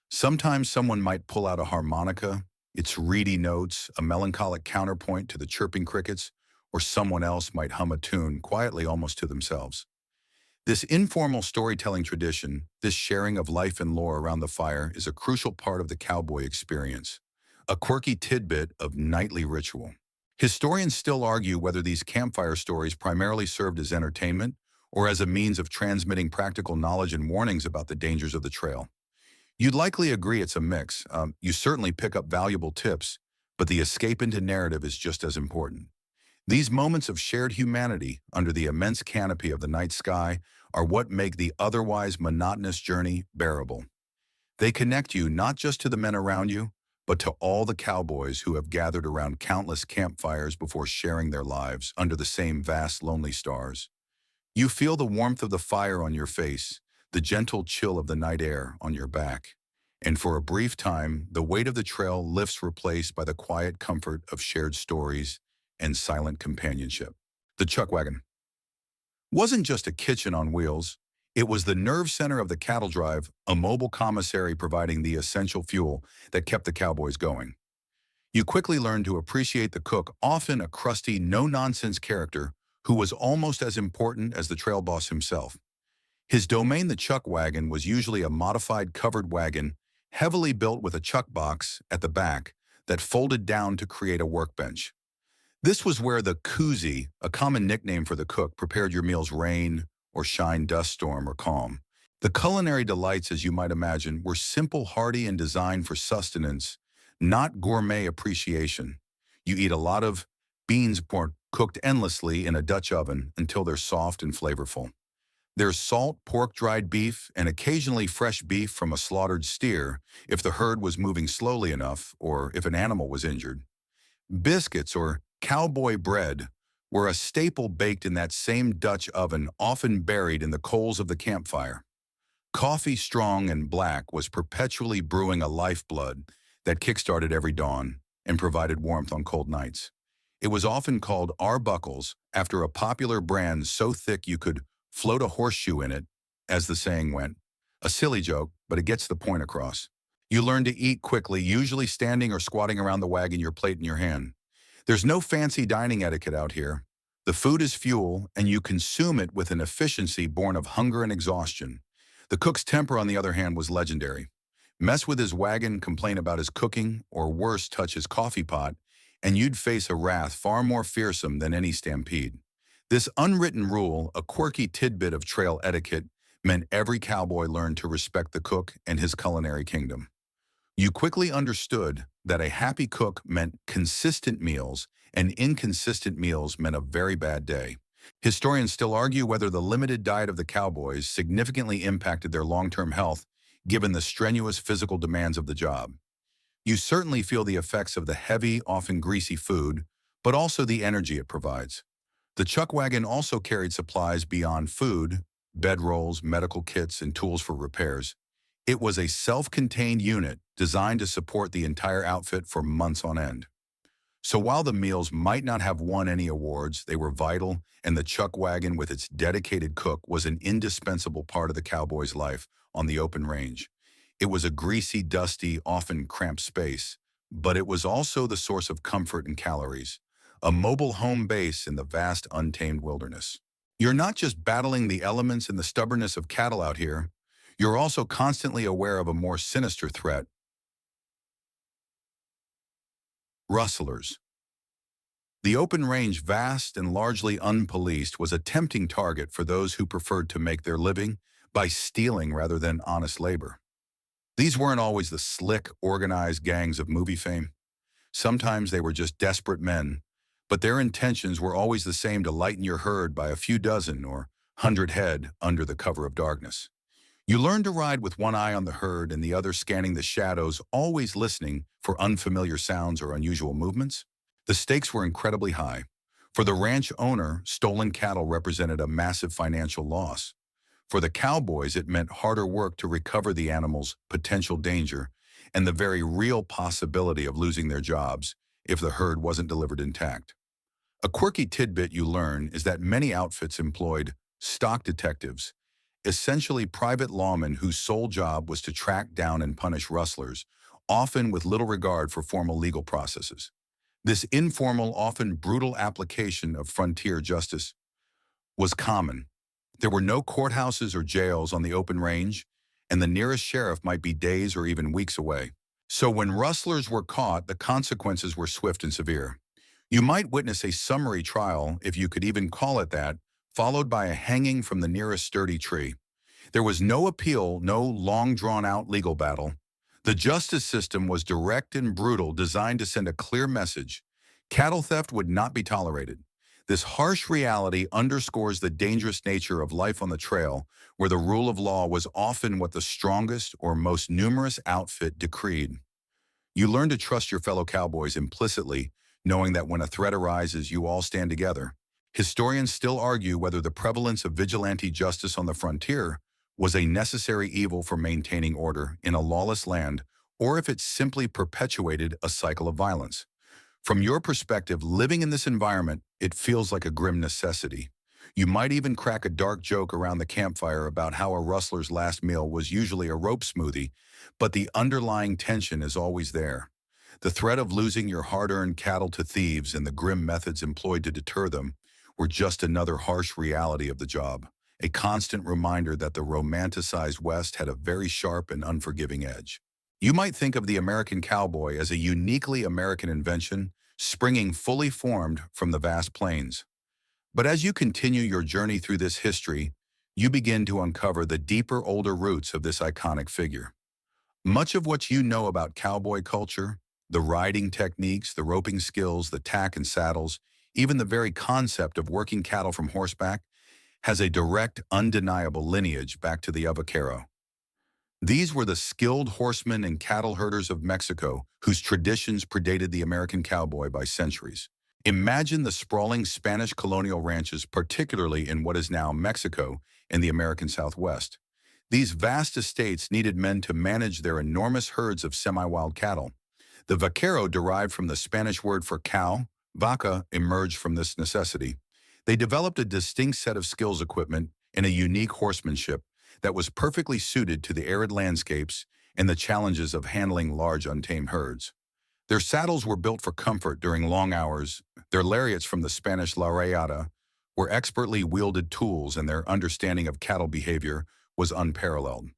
Speaker 1: Sometimes someone might pull out a harmonica, its reedy notes, a melancholic counterpoint to the chirping crickets, or someone else might hum a tune quietly almost to themselves. This informal storytelling tradition, this sharing of life and lore around the fire, is a crucial part of the cowboy experience, a quirky tidbit of nightly ritual. Historians still argue whether these campfire stories primarily served as entertainment or as a means of transmitting practical knowledge and warnings about the dangers of the trail. You'd likely agree it's a mix. You certainly pick up valuable tips, but the escape into narrative is just as important. These moments of shared humanity under the immense canopy of the night sky are what make the otherwise monotonous journey bearable. They connect you not just to the men around you, but to all the cowboys who have gathered around countless campfires before sharing their lives under the same vast lonely stars. You feel the warmth of the fire on your face, the gentle chill of the night air on your back. And for a brief time, the weight of the trail lifts, replaced by the quiet comfort of shared stories and silent companionship. The chuck wagon wasn't just a kitchen on wheels. It was the nerve center of the cattle drive, a mobile commissary providing the essential fuel that kept the cowboys going. You quickly learned to appreciate the cook, often a crusty, no-nonsense character who was almost as important as the trail boss himself. His domain, the chuck wagon, was usually a modified covered wagon, heavily built with a chuck box at the back that folded down to create a workbench. This was where the koozie, a common nickname for the cook, prepared your meals rain or shine, dust storm or calm. The culinary delights, as you might imagine, were simple, hearty, and designed for sustenance, not gourmet appreciation. You eat a lot of beans cooked endlessly in a Dutch oven until they're soft and flavorful. There's salt, pork, dried beef, and occasionally fresh beef from a slaughtered steer if the herd was moving slowly enough or if an animal was injured. Biscuits, or cowboy bread, were a staple baked in that same Dutch oven, often buried in the coals of the campfire. Coffee, strong and black, was perpetually brewing, a lifeblood that kick-started every dawn and provided warmth on cold nights. It was often called Arbuckles, after a popular brand so thick you could float a horseshoe in it, as the saying went. A silly joke, but it gets the point across. You learn to eat quickly, usually standing or squatting around the wagon, your plate in your hand. There's no fancy dining etiquette out here. The food is fuel, and you consume it with an efficiency born of hunger and exhaustion. The cook's temper, on the other hand, was legendary. Mess with his wagon, complain about his cooking, or worse, touch his coffee pot, and you'd face a wrath far more fearsome than any stampede. This unwritten rule, a quirky tidbit of trail etiquette, meant every cowboy learned to respect the cook and his culinary kingdom. You quickly understood that a happy cook meant consistent meals, and inconsistent meals meant a very bad day. Historians still argue whether the limited diet of the cowboys significantly impacted their long-term health, given the strenuous physical demands of the job. You certainly feel the effects of the heavy, often greasy food, but also the energy it provides. The chuck wagon also carried supplies beyond food, bedrolls, medical kits, and tools for repairs. It was a self-contained unit designed to support the entire outfit for months on end. So while the meals might not have won any awards, they were vital, and the chuck wagon with its dedicated cook was an indispensable part of the cowboy's life on the open range. It was a greasy, dusty, often cramped space, but it was also the source of comfort and calories, a mobile home base in the vast, untamed wilderness. You're not just battling the elements and the stubbornness of cattle out here, you're also constantly aware of a more sinister threat: rustlers. The open range, vast and largely unpoliced, was a tempting target for those who preferred to make their living by stealing rather than honest labor. These weren't always the slick, organized gangs of movie fame. Sometimes they were just desperate men, but their intentions were always the same: to lighten your herd by a few dozen or 100 head under the cover of darkness. You learn to ride with one eye on the herd and the other scanning the shadows, always listening for unfamiliar sounds or unusual movements. The stakes were incredibly high. For the ranch owner, stolen cattle represented a massive financial loss. For the cowboys, it meant harder work to recover the animals' potential danger and the very real possibility of losing their jobs if the herd wasn't delivered intact. A quirky tidbit you learn is that many outfits employed stock detectives, essentially private lawmen whose sole job was to track down and punish rustlers, often with little regard for formal legal processes. This informal, often brutal application of frontier justice was common. There were no courthouses or jails on the open range, and the nearest sheriff might be days or even weeks away. So when rustlers were caught, the consequences were swift and severe. You might witness a summary trial, if you could even call it that, followed by a hanging from the nearest sturdy tree. There was no appeal, no long drawn-out legal battle. The justice system was direct and brutal, designed to send a clear message. Cattle theft would not be tolerated. This harsh reality underscores the dangerous nature of life on the trail, where the rule of law was often what the strongest or most numerous outfit decreed. You learn to trust your fellow cowboys implicitly, knowing that when a threat arises, you all stand together. Historians still argue whether the prevalence of vigilante justice on the frontier was a necessary evil for maintaining order in a lawless land, or if it simply perpetuated a cycle of violence. From your perspective, living in this environment, it feels like a grim necessity. You might even crack a dark joke around the campfire about how a rustler's last meal was usually a rope smoothie, but the underlying tension is always there. The threat of losing your hard-earned cattle to thieves and the grim methods employed to deter them were just another harsh reality of the job, a constant reminder that the romanticized West had a very sharp and unforgiving edge. You might think of the American cowboy as a uniquely American invention, springing fully formed from the vast plains. But as you continue your journey through this history, you begin to uncover the deeper, older roots of this iconic figure. Much of what you know about cowboy culture, the riding techniques, the roping skills, the tack and saddles, even the very concept of working cattle from horseback, has a direct, undeniable lineage back to the vaquero. These were the skilled horsemen and cattle herders of Mexico whose traditions predated the American cowboy by centuries. Imagine the sprawling Spanish colonial ranches, particularly in what is now Mexico and the American Southwest. These vast estates needed men to manage their enormous herds of semi-wild cattle. The vaquero, derived from the Spanish word for cow, vaca, emerged from this necessity. They developed a distinct set of skills, equipment, and a unique horsemanship that was perfectly suited to the arid landscapes and the challenges of handling large untamed herds. Their saddles were built for comfort during long hours. Their lariats, from the Spanish lariata, were expertly wielded tools, and their understanding of cattle behavior was unparalleled.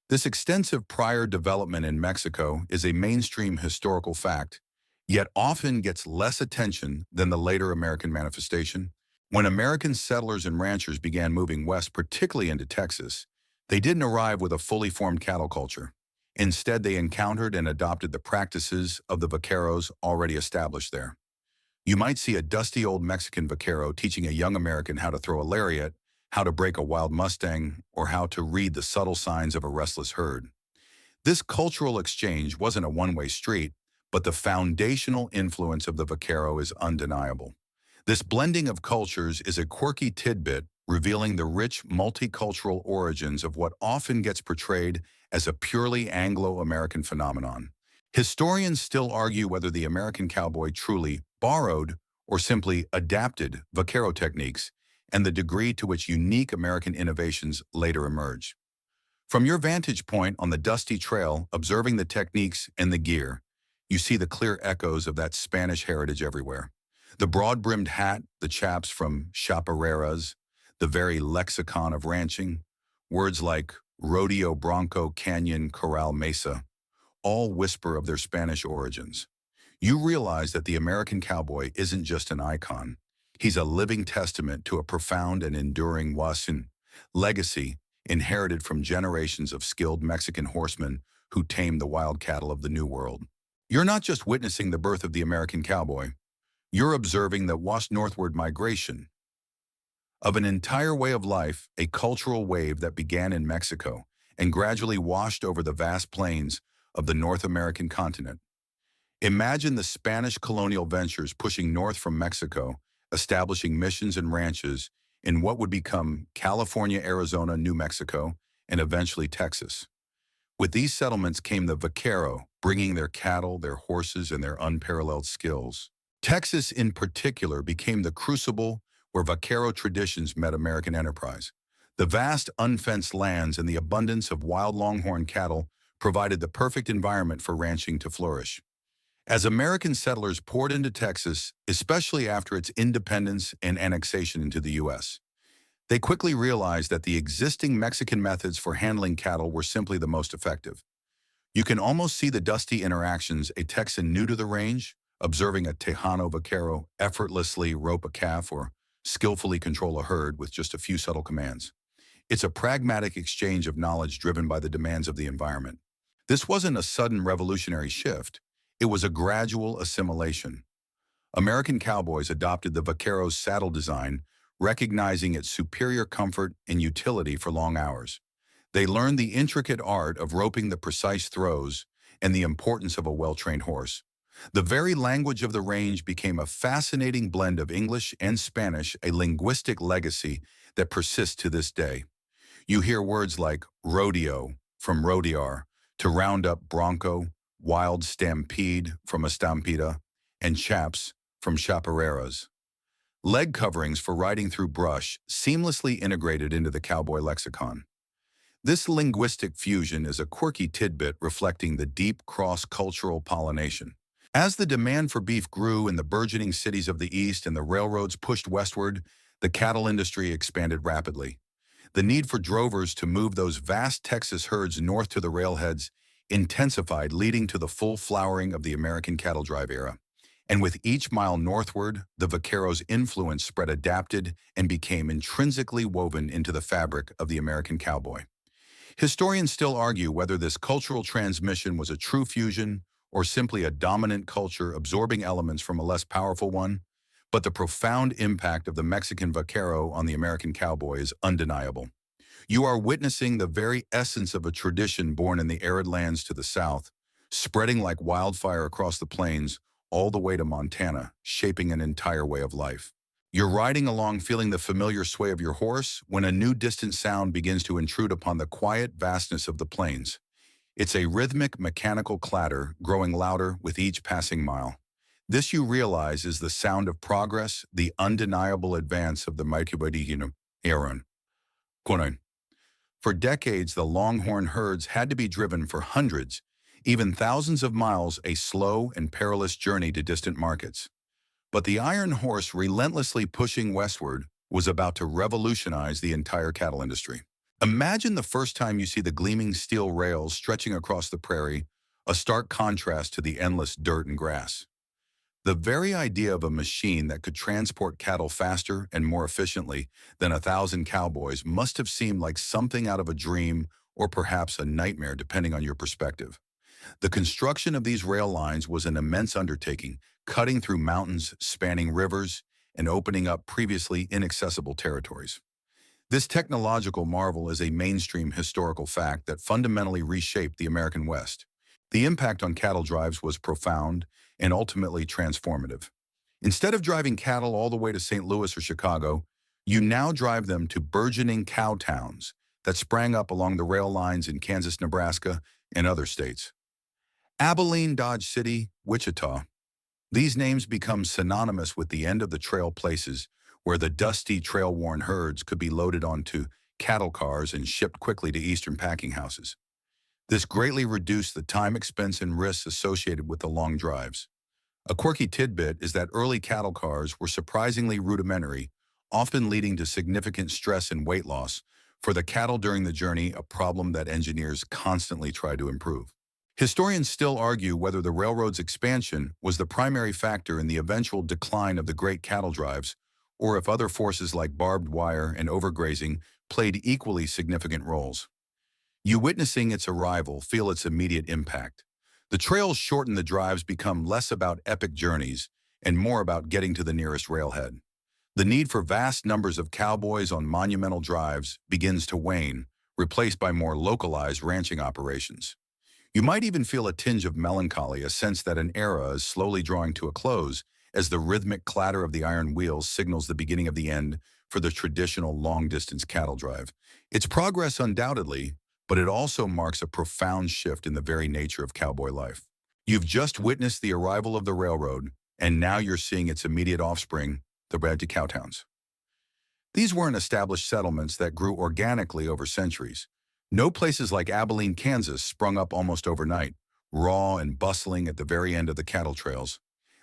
Speaker 1: This extensive prior development in Mexico is a mainstream historical fact, yet often gets less attention than the later American manifestation. When American settlers and ranchers began moving west, particularly into Texas, they didn't arrive with a fully formed cattle culture. Instead, they encountered and adopted the practices of the vaqueros already established there. You might see a dusty old Mexican vaquero teaching a young American how to throw a lariat, how to break a wild Mustang, or how to read the subtle signs of a restless herd. This cultural exchange wasn't a one-way street, but the foundational influence of the vaquero is undeniable. This blending of cultures is a quirky tidbit revealing the rich multicultural origins of what often gets portrayed as a purely Anglo-American phenomenon. Historians still argue whether the American cowboy truly borrowed or simply adapted vaquero techniques and the degree to which unique American innovations later emerged. From your vantage point on the dusty trail, observing the techniques and the gear, you see the clear echoes of that Spanish heritage everywhere. The broad-brimmed hat, the chaps from chaparreras, the very lexicon of ranching, words like rodeo, bronco, canyon, corral, mesa, all whisper of their Spanish origins. You realize that the American cowboy isn't just an icon. He's a living testament to a profound and enduring Wasun legacy inherited from generations of skilled Mexican horsemen who tamed the wild cattle of the New World. You're not just witnessing the birth of the American cowboy. You're observing the vast northward migration of an entire way of life, a cultural wave that began in Mexico and gradually washed over the vast plains of the North American continent. Imagine the Spanish colonial ventures pushing north from Mexico, establishing missions and ranches in what would become California, Arizona, New Mexico, and eventually Texas. With these settlements came the vaquero, bringing their cattle, their horses, and their unparalleled skills. Texas, in particular, became the crucible where vaquero traditions met American enterprise. The vast, unfenced lands and the abundance of wild longhorn cattle provided the perfect environment for ranching to flourish. As American settlers poured into Texas, especially after its independence and annexation into the U.S., they quickly realized that the existing Mexican methods for handling cattle were simply the most effective. You can almost see the dusty interactions a Texan new to the range, observing a Tejano vaquero effortlessly rope a calf or skillfully control a herd with just a few subtle commands. It's a pragmatic exchange of knowledge driven by the demands of the environment. This wasn't a sudden revolutionary shift. It was a gradual assimilation. American cowboys adopted the vaquero's saddle design, recognizing its superior comfort and utility for long hours. They learned the intricate art of roping the precise throws and the importance of a well-trained horse. The very language of the range became a fascinating blend of English and Spanish, a linguistic legacy that persists to this day. You hear words like rodeo from rodear, to round up bronco, wild stampede from estampida, and chaps from chaparreras. Leg coverings for riding through brush seamlessly integrated into the cowboy lexicon. This linguistic fusion is a quirky tidbit reflecting the deep cross-cultural pollination. As the demand for beef grew in the burgeoning cities of the East and the railroads pushed westward, the cattle industry expanded rapidly. The need for drovers to move those vast Texas herds north to the railheads intensified, leading to the full flowering of the American cattle drive era. And with each mile northward, the vaquero's influence spread, adapted, and became intrinsically woven into the fabric of the American cowboy. Historians still argue whether this cultural transmission was a true fusion or simply a dominant culture absorbing elements from a less powerful one, but the profound impact of the Mexican vaquero on the American cowboy is undeniable. You are witnessing the very essence of a tradition born in the arid lands to the south, spreading like wildfire across the plains all the way to Montana, shaping an entire way of life. You're riding along feeling the familiar sway of your horse when a new distant sound begins to intrude upon the quiet vastness of the plains. It's a rhythmic, mechanical clatter growing louder with each passing mile. This, you realize, is the sound of progress, the undeniable advance of the Maikibadihino Aaron. For decades, the longhorn herds had to be driven for hundreds, even thousands of miles, a slow and perilous journey to distant markets. But the iron horse, relentlessly pushing westward, was about to revolutionize the entire cattle industry. Imagine the first time you see the gleaming steel rails stretching across the prairie, a stark contrast to the endless dirt and grass. The very idea of a machine that could transport cattle faster and more efficiently than 1,000 cowboys must have seemed like something out of a dream or perhaps a nightmare, depending on your perspective. The construction of these rail lines was an immense undertaking, cutting through mountains, spanning rivers, and opening up previously inaccessible territories. This technological marvel is a mainstream historical fact that fundamentally reshaped the American West. The impact on cattle drives was profound and ultimately transformative. Instead of driving cattle all the way to St. Louis or Chicago, you now drive them to burgeoning cow towns that sprang up along the rail lines in Kansas, Nebraska, and other states. Abilene, Dodge City, Wichita. These names become synonymous with the end of the trail, places where the dusty, trail-worn herds could be loaded onto cattle cars and shipped quickly to eastern packing houses. This greatly reduced the time, expense, and risks associated with the long drives. A quirky tidbit is that early cattle cars were surprisingly rudimentary, often leading to significant stress and weight loss for the cattle during the journey, a problem that engineers constantly try to improve. Historians still argue whether the railroad's expansion was the primary factor in the eventual decline of the great cattle drives, or if other forces like barbed wire and overgrazing played equally significant roles. You witnessing its arrival feel its immediate impact. The trails shorten, the drives become less about epic journeys and more about getting to the nearest railhead. The need for vast numbers of cowboys on monumental drives begins to wane, replaced by more localized ranching operations. You might even feel a tinge of melancholy, a sense that an era is slowly drawing to a close as the rhythmic clatter of the iron wheels signals the beginning of the end for the traditional long-distance cattle drive. It's progress undoubtedly, but it also marks a profound shift in the very nature of cowboy life. You've just witnessed the arrival of the railroad, and now you're seeing its immediate offspring, the red to cowtowns. These weren't established settlements that grew organically over centuries. No places like Abilene, Kansas sprung up almost overnight, raw and bustling at the very end of the cattle trails.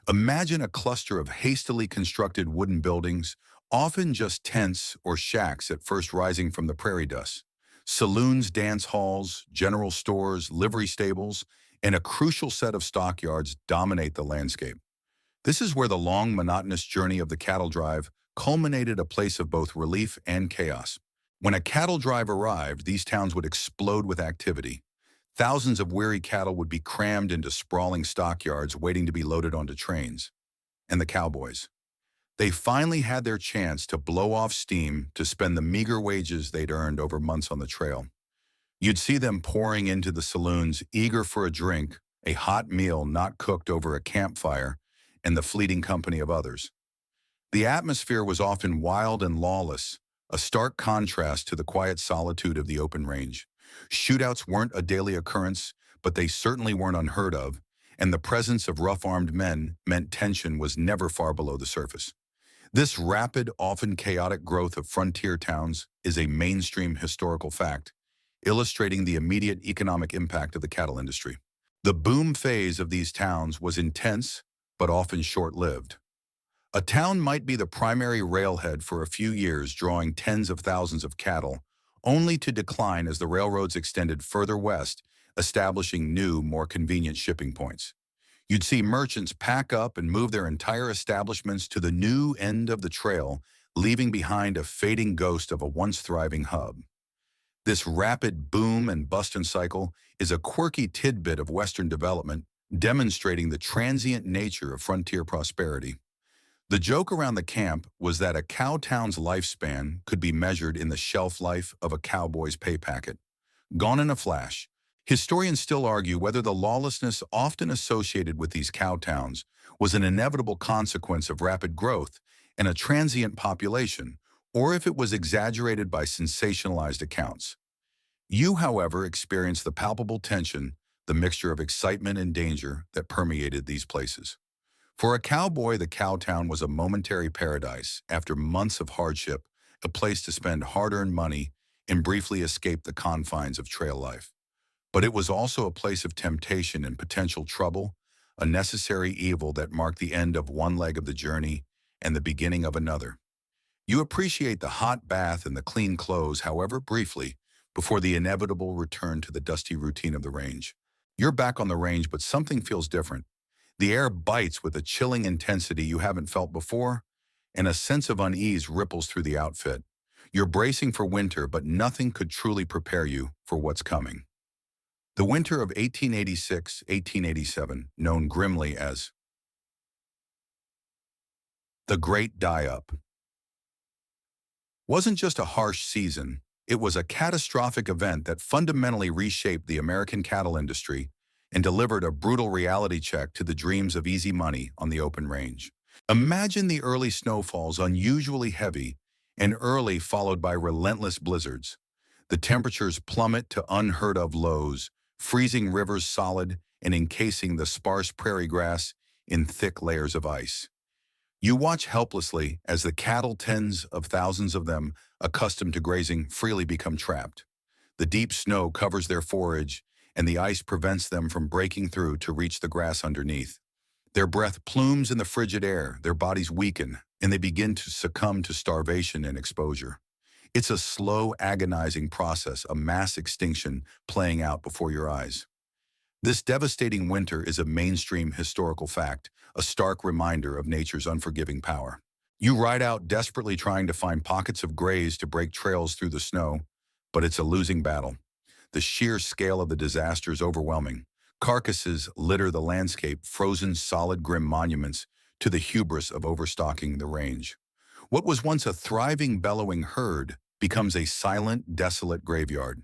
Speaker 1: Imagine a cluster of hastily constructed wooden buildings, often just tents or shacks at first rising from the prairie dust. Saloons, dance halls, general stores, livery stables, and a crucial set of stockyards dominate the landscape. This is where the long, monotonous journey of the cattle drive culminated, a place of both relief and chaos. When a cattle drive arrived, these towns would explode with activity. Thousands of weary cattle would be crammed into sprawling stockyards waiting to be loaded onto trains. And the cowboys. They finally had their chance to blow off steam, to spend the meager wages they'd earned over months on the trail. You'd see them pouring into the saloons, eager for a drink, a hot meal not cooked over a campfire, and the fleeting company of others. The atmosphere was often wild and lawless, a stark contrast to the quiet solitude of the open range. Shootouts weren't a daily occurrence, but they certainly weren't unheard of, and the presence of rough-armed men meant tension was never far below the surface. This rapid, often chaotic growth of frontier towns is a mainstream historical fact, illustrating the immediate economic impact of the cattle industry. The boom phase of these towns was intense, but often short-lived. A town might be the primary railhead for a few years, drawing tens of thousands of cattle, only to decline as the railroads extended further west, establishing new, more convenient shipping points. You'd see merchants pack up and move their entire establishments to the new end of the trail, leaving behind a fading ghost of a once thriving hub. This rapid boom and bust cycle is a quirky tidbit of Western development, demonstrating the transient nature of frontier prosperity. The joke around the camp was that a cow town's lifespan could be measured in the shelf life of a cowboy's pay packet. Gone in a flash. Historians still argue whether the lawlessness often associated with these cow towns was an inevitable consequence of rapid growth and a transient population, or if it was exaggerated by sensationalized accounts. You, however, experienced the palpable tension, the mixture of excitement and danger that permeated these places. For a cowboy, the cowtown was a momentary paradise after months of hardship, a place to spend hard-earned money and briefly escape the confines of trail life. But it was also a place of temptation and potential trouble, a necessary evil that marked the end of one leg of the journey and the beginning of another. You appreciate the hot bath and the clean clothes, however briefly, before the inevitable return to the dusty routine of the range. You're back on the range, but something feels different. The air bites with a chilling intensity you haven't felt before, and a sense of unease ripples through the outfit. You're bracing for winter, but nothing could truly prepare you for what's coming. The winter of 1886-1887, known grimly as the Great Die-Up, wasn't just a harsh season, it was a catastrophic event that fundamentally reshaped the American cattle industry and delivered a brutal reality check to the dreams of easy money on the open range. Imagine the early snowfalls, unusually heavy, and early followed by relentless blizzards. The temperatures plummet to unheard-of lows, freezing rivers solid and encasing the sparse prairie grass in thick layers of ice. You watch helplessly as the cattle, tens of thousands of them, accustomed to grazing, freely become trapped. The deep snow covers their forage, and the ice prevents them from breaking through to reach the grass underneath. Their breath plumes in the frigid air, their bodies weaken, and they begin to succumb to starvation and exposure. It's a slow, agonizing process, a mass extinction playing out before your eyes. This devastating winter is a mainstream historical fact, a stark reminder of nature's unforgiving power. You ride out desperately trying to find pockets of graze to break trails through the snow, but it's a losing battle. The sheer scale of the disaster is overwhelming. Carcasses litter the landscape, frozen solid grim monuments to the hubris of overstocking the range. What was once a thriving, bellowing herd becomes a silent, desolate graveyard.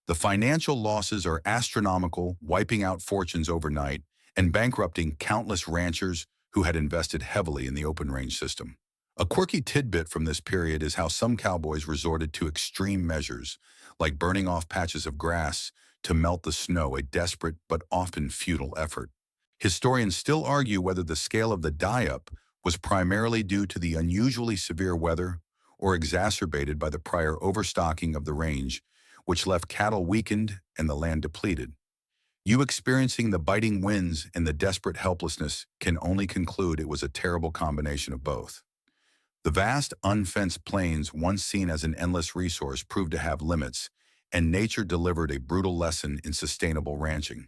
Speaker 1: The financial losses are astronomical, wiping out fortunes overnight and bankrupting countless ranchers who had invested heavily in the open range system. A quirky tidbit from this period is how some cowboys resorted to extreme measures, like burning off patches of grass to melt the snow, a desperate but often futile effort. Historians still argue whether the scale of the die-up was primarily due to the unusually severe weather or exacerbated by the prior overstocking of the range, which left cattle weakened and the land depleted. You experiencing the biting winds and the desperate helplessness can only conclude it was a terrible combination of both. The vast, unfenced plains, once seen as an endless resource, proved to have limits, and nature delivered a brutal lesson in sustainable ranching.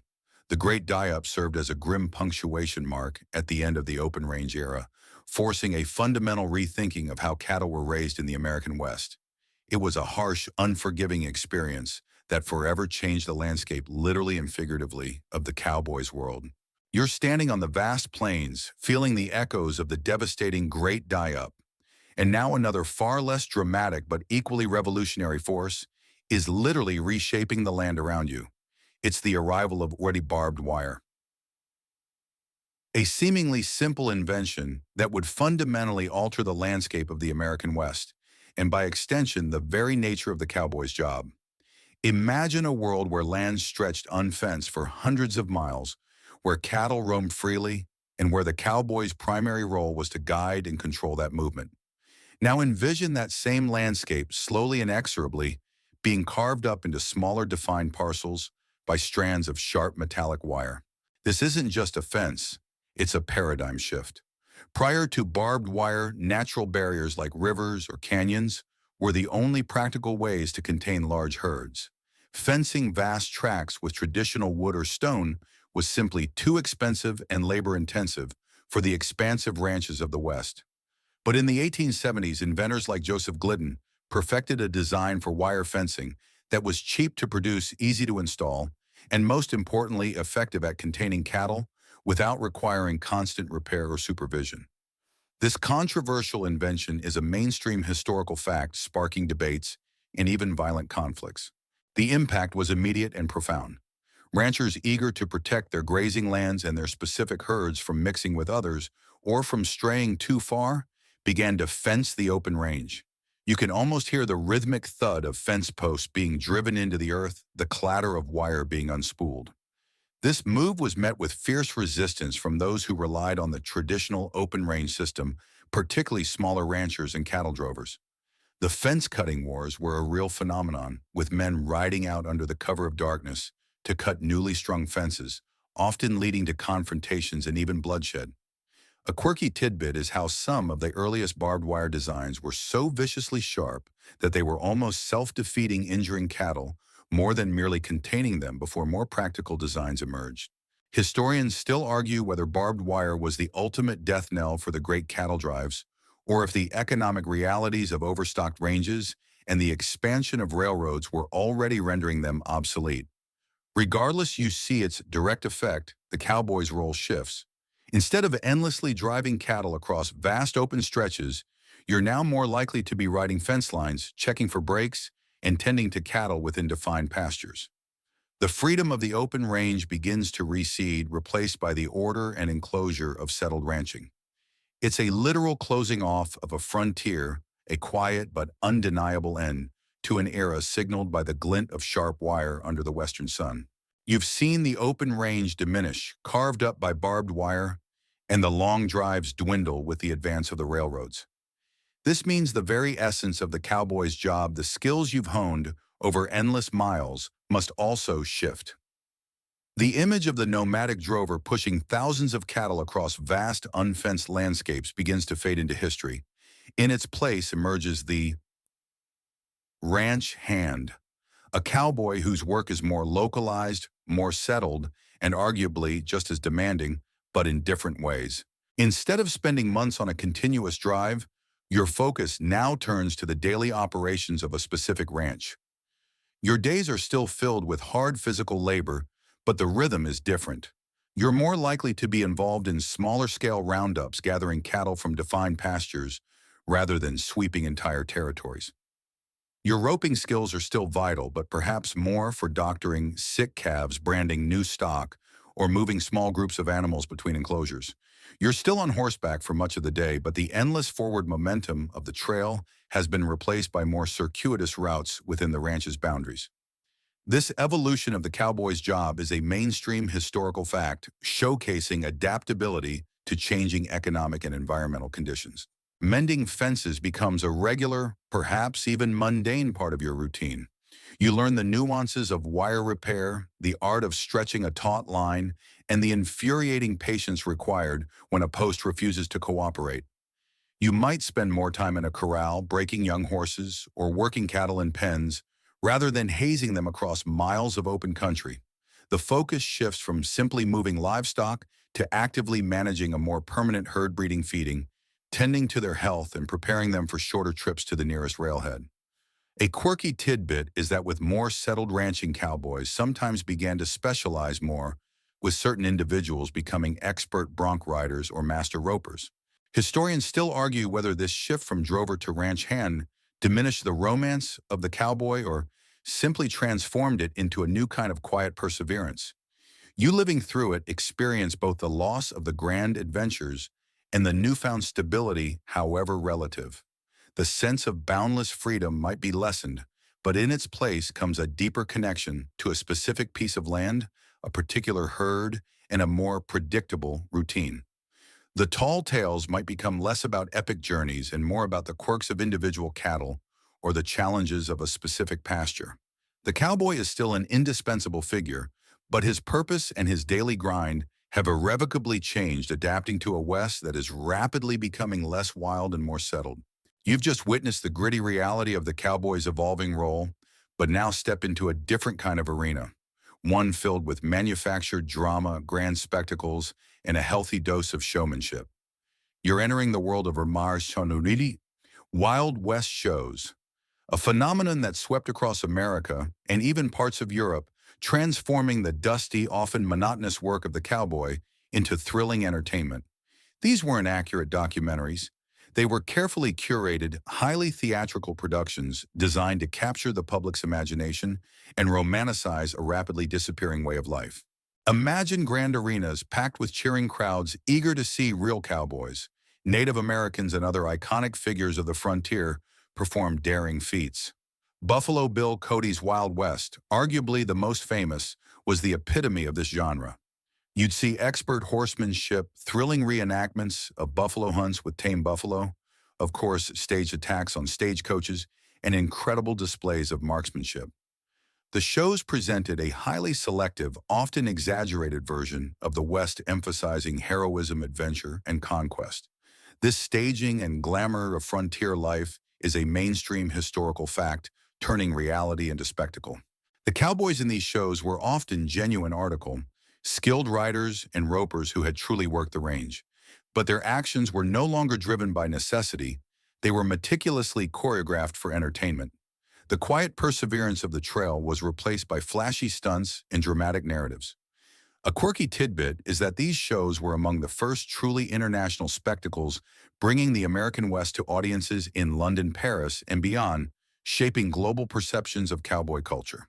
Speaker 1: The Great Die-Up served as a grim punctuation mark at the end of the open range era, forcing a fundamental rethinking of how cattle were raised in the American West. It was a harsh, unforgiving experience that forever changed the landscape, literally and figuratively, of the cowboys' world. You're standing on the vast plains, feeling the echoes of the devastating Great Die-Up. And now another far less dramatic but equally revolutionary force is literally reshaping the land around you. It's the arrival of already barbed wire. A seemingly simple invention that would fundamentally alter the landscape of the American West, and by extension, the very nature of the cowboy's job. Imagine a world where land stretched unfenced for hundreds of miles, where cattle roamed freely, and where the cowboy's primary role was to guide and control that movement. Now envision that same landscape slowly and inexorably being carved up into smaller defined parcels by strands of sharp metallic wire. This isn't just a fence, it's a paradigm shift. Prior to barbed wire, natural barriers like rivers or canyons were the only practical ways to contain large herds. Fencing vast tracts with traditional wood or stone was simply too expensive and labor-intensive for the expansive ranches of the West. But in the 1870s, inventors like Joseph Glidden perfected a design for wire fencing that was cheap to produce, easy to install, and most importantly, effective at containing cattle without requiring constant repair or supervision. This controversial invention is a mainstream historical fact, sparking debates and even violent conflicts. The impact was immediate and profound. Ranchers eager to protect their grazing lands and their specific herds from mixing with others or from straying too far began to fence the open range. You can almost hear the rhythmic thud of fence posts being driven into the earth, the clatter of wire being unspooled. This move was met with fierce resistance from those who relied on the traditional open-range system, particularly smaller ranchers and cattle drovers. The fence-cutting wars were a real phenomenon, with men riding out under the cover of darkness to cut newly strung fences, often leading to confrontations and even bloodshed. A quirky tidbit is how some of the earliest barbed wire designs were so viciously sharp that they were almost self-defeating, injuring cattle more than merely containing them before more practical designs emerged. Historians still argue whether barbed wire was the ultimate death knell for the great cattle drives, or if the economic realities of overstocked ranges and the expansion of railroads were already rendering them obsolete. Regardless, you see its direct effect, the cowboy's role shifts. Instead of endlessly driving cattle across vast open stretches, you're now more likely to be riding fence lines, checking for breaks, and tending to cattle within defined pastures. The freedom of the open range begins to recede, replaced by the order and enclosure of settled ranching. It's a literal closing off of a frontier, a quiet but undeniable end to an era signaled by the glint of sharp wire under the western sun. You've seen the open range diminish, carved up by barbed wire, and the long drives dwindle with the advance of the railroads. This means the very essence of the cowboy's job, the skills you've honed over endless miles, must also shift. The image of the nomadic drover pushing thousands of cattle across vast, unfenced landscapes begins to fade into history. In its place emerges the ranch hand, a cowboy whose work is more localized, more settled, and arguably just as demanding, but in different ways. Instead of spending months on a continuous drive, your focus now turns to the daily operations of a specific ranch. Your days are still filled with hard physical labor, but the rhythm is different. You're more likely to be involved in smaller-scale roundups, gathering cattle from defined pastures, rather than sweeping entire territories. Your roping skills are still vital, but perhaps more for doctoring sick calves, branding new stock, or moving small groups of animals between enclosures. You're still on horseback for much of the day, but the endless forward momentum of the trail has been replaced by more circuitous routes within the ranch's boundaries. This evolution of the cowboy's job is a mainstream historical fact, showcasing adaptability to changing economic and environmental conditions. Mending fences becomes a regular, perhaps even mundane part of your routine. You learn the nuances of wire repair, the art of stretching a taut line, and the infuriating patience required when a post refuses to cooperate. You might spend more time in a corral, breaking young horses, or working cattle in pens, rather than hazing them across miles of open country. The focus shifts from simply moving livestock to actively managing a more permanent herd breeding feeding, tending to their health and preparing them for shorter trips to the nearest railhead. A quirky tidbit is that with more settled ranching cowboys sometimes began to specialize more, with certain individuals becoming expert bronc riders or master ropers. Historians still argue whether this shift from drover to ranch hand diminished the romance of the cowboy or simply transformed it into a new kind of quiet perseverance. You living through it experience both the loss of the grand adventures and the newfound stability, however relative. The sense of boundless freedom might be lessened, but in its place comes a deeper connection to a specific piece of land, a particular herd, and a more predictable routine. The tall tales might become less about epic journeys and more about the quirks of individual cattle or the challenges of a specific pasture. The cowboy is still an indispensable figure, but his purpose and his daily grind have irrevocably changed, adapting to a West that is rapidly becoming less wild and more settled. You've just witnessed the gritty reality of the cowboy's evolving role, but now step into a different kind of arena, one filled with manufactured drama, grand spectacles, and a healthy dose of showmanship. You're entering the world of Ramar's Chanuridi, Wild West shows, a phenomenon that swept across America and even parts of Europe, transforming the dusty, often monotonous work of the cowboy into thrilling entertainment. These weren't accurate documentaries. They were carefully curated, highly theatrical productions designed to capture the public's imagination and romanticize a rapidly disappearing way of life. Imagine grand arenas packed with cheering crowds eager to see real cowboys. Native Americans and other iconic figures of the frontier perform daring feats. Buffalo Bill Cody's Wild West, arguably the most famous, was the epitome of this genre. You'd see expert horsemanship, thrilling reenactments of buffalo hunts with tame buffalo, of course, staged attacks on stagecoaches, and incredible displays of marksmanship. The shows presented a highly selective, often exaggerated version of the West, emphasizing heroism, adventure, and conquest. This staging and glamour of frontier life is a mainstream historical fact, turning reality into spectacle. The cowboys in these shows were often genuine article, skilled riders and ropers who had truly worked the range. But their actions were no longer driven by necessity. They were meticulously choreographed for entertainment. The quiet perseverance of the trail was replaced by flashy stunts and dramatic narratives. A quirky tidbit is that these shows were among the first truly international spectacles, bringing the American West to audiences in London, Paris, and beyond, shaping global perceptions of cowboy culture.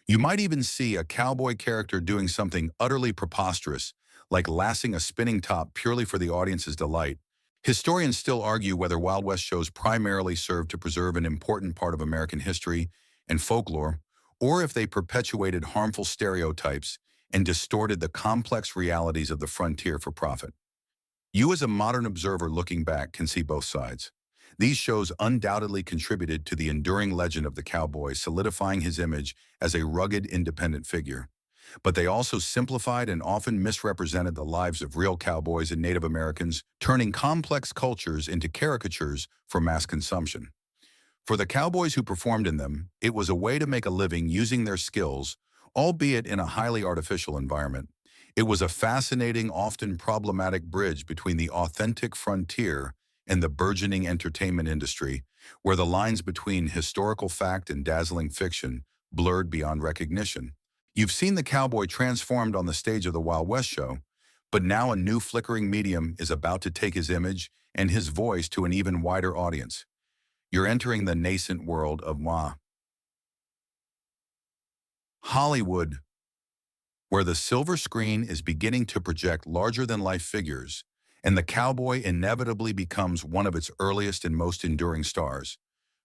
Speaker 1: You might even see a cowboy character doing something utterly preposterous, like lassing a spinning top purely for the audience's delight. Historians still argue whether Wild West shows primarily served to preserve an important part of American history and folklore, or if they perpetuated harmful stereotypes and distorted the complex realities of the frontier for profit. You as a modern observer looking back can see both sides. These shows undoubtedly contributed to the enduring legend of the cowboy, solidifying his image as a rugged, independent figure. But they also simplified and often misrepresented the lives of real cowboys and Native Americans, turning complex cultures into caricatures for mass consumption. For the cowboys who performed in them, it was a way to make a living using their skills, albeit in a highly artificial environment. It was a fascinating, often problematic bridge between the authentic frontier and the burgeoning entertainment industry, where the lines between historical fact and dazzling fiction blurred beyond recognition. You've seen the cowboy transformed on the stage of the Wild West show, but now a new flickering medium is about to take his image and his voice to an even wider audience. You're entering the nascent world of Hollywood, where the silver screen is beginning to project larger-than-life figures, and the cowboy inevitably becomes one of its earliest and most enduring stars.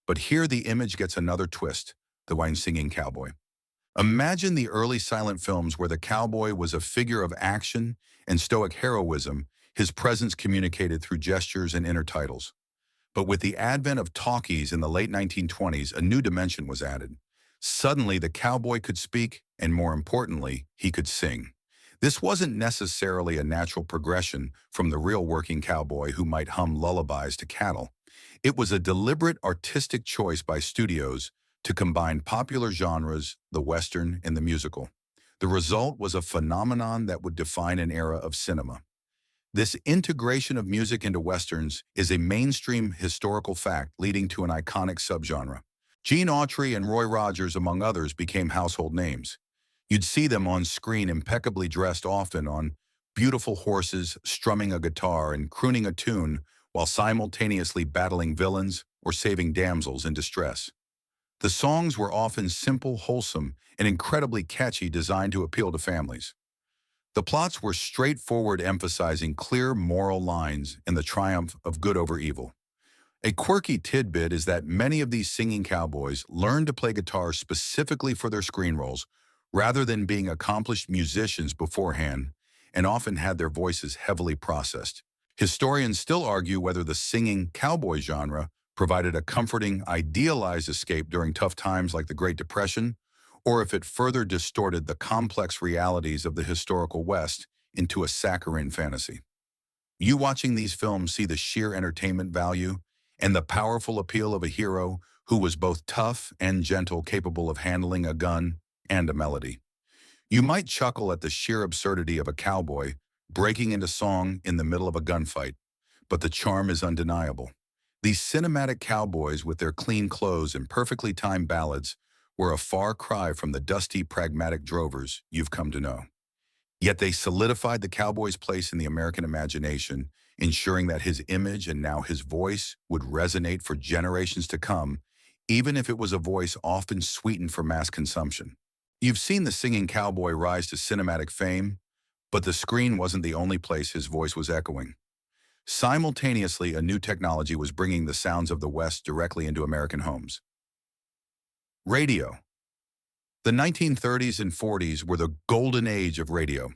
Speaker 1: But here the image gets another twist, the wine singing cowboy. Imagine the early silent films where the cowboy was a figure of action and stoic heroism, his presence communicated through gestures and intertitles. But with the advent of talkies in the late 1920s, a new dimension was added. Suddenly, the cowboy could speak, and more importantly, he could sing. This wasn't necessarily a natural progression from the real working cowboy who might hum lullabies to cattle. It was a deliberate artistic choice by studios to combine popular genres, the Western and the musical. The result was a phenomenon that would define an era of cinema. This integration of music into Westerns is a mainstream historical fact leading to an iconic subgenre. Gene Autry and Roy Rogers, among others, became household names. You'd see them on screen impeccably dressed, often on beautiful horses, strumming a guitar and crooning a tune while simultaneously battling villains or saving damsels in distress. The songs were often simple, wholesome, and incredibly catchy, designed to appeal to families. The plots were straightforward, emphasizing clear moral lines and the triumph of good over evil. A quirky tidbit is that many of these singing cowboys learned to play guitar specifically for their screen roles, rather than being accomplished musicians beforehand, and often had their voices heavily processed. Historians still argue whether the singing cowboy genre provided a comforting, idealized escape during tough times like the Great Depression, or if it further distorted the complex realities of the historical West into a saccharine fantasy. You watching these films see the sheer entertainment value and the powerful appeal of a hero who was both tough and gentle, capable of handling a gun and a melody. You might chuckle at the sheer absurdity of a cowboy breaking into song in the middle of a gunfight, but the charm is undeniable. These cinematic cowboys, with their clean clothes and perfectly timed ballads, were a far cry from the dusty, pragmatic drovers you've come to know. Yet they solidified the cowboy's place in the American imagination, ensuring that his image and now his voice would resonate for generations to come, even if it was a voice often sweetened for mass consumption. You've seen the singing cowboy rise to cinematic fame, but the screen wasn't the only place his voice was echoing. Simultaneously, a new technology was bringing the sounds of the West directly into American homes. Radio. The 1930s and 40s were the golden age of radio,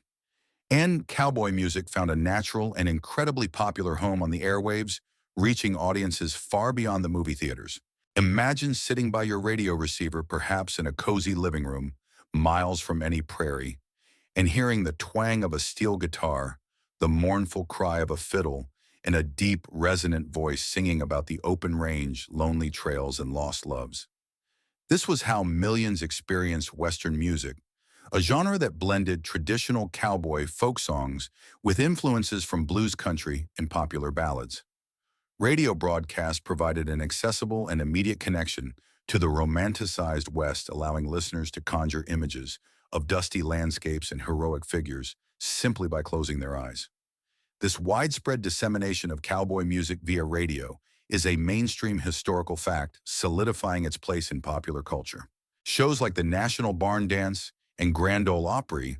Speaker 1: and cowboy music found a natural and incredibly popular home on the airwaves, reaching audiences far beyond the movie theaters. Imagine sitting by your radio receiver, perhaps in a cozy living room, miles from any prairie, and hearing the twang of a steel guitar, the mournful cry of a fiddle, and a deep, resonant voice singing about the open range, lonely trails, and lost loves. This was how millions experienced Western music, a genre that blended traditional cowboy folk songs with influences from blues country and popular ballads. Radio broadcasts provided an accessible and immediate connection to the romanticized West, allowing listeners to conjure images of dusty landscapes and heroic figures simply by closing their eyes. This widespread dissemination of cowboy music via radio is a mainstream historical fact, solidifying its place in popular culture. Shows like the National Barn Dance and Grand Ole Opry,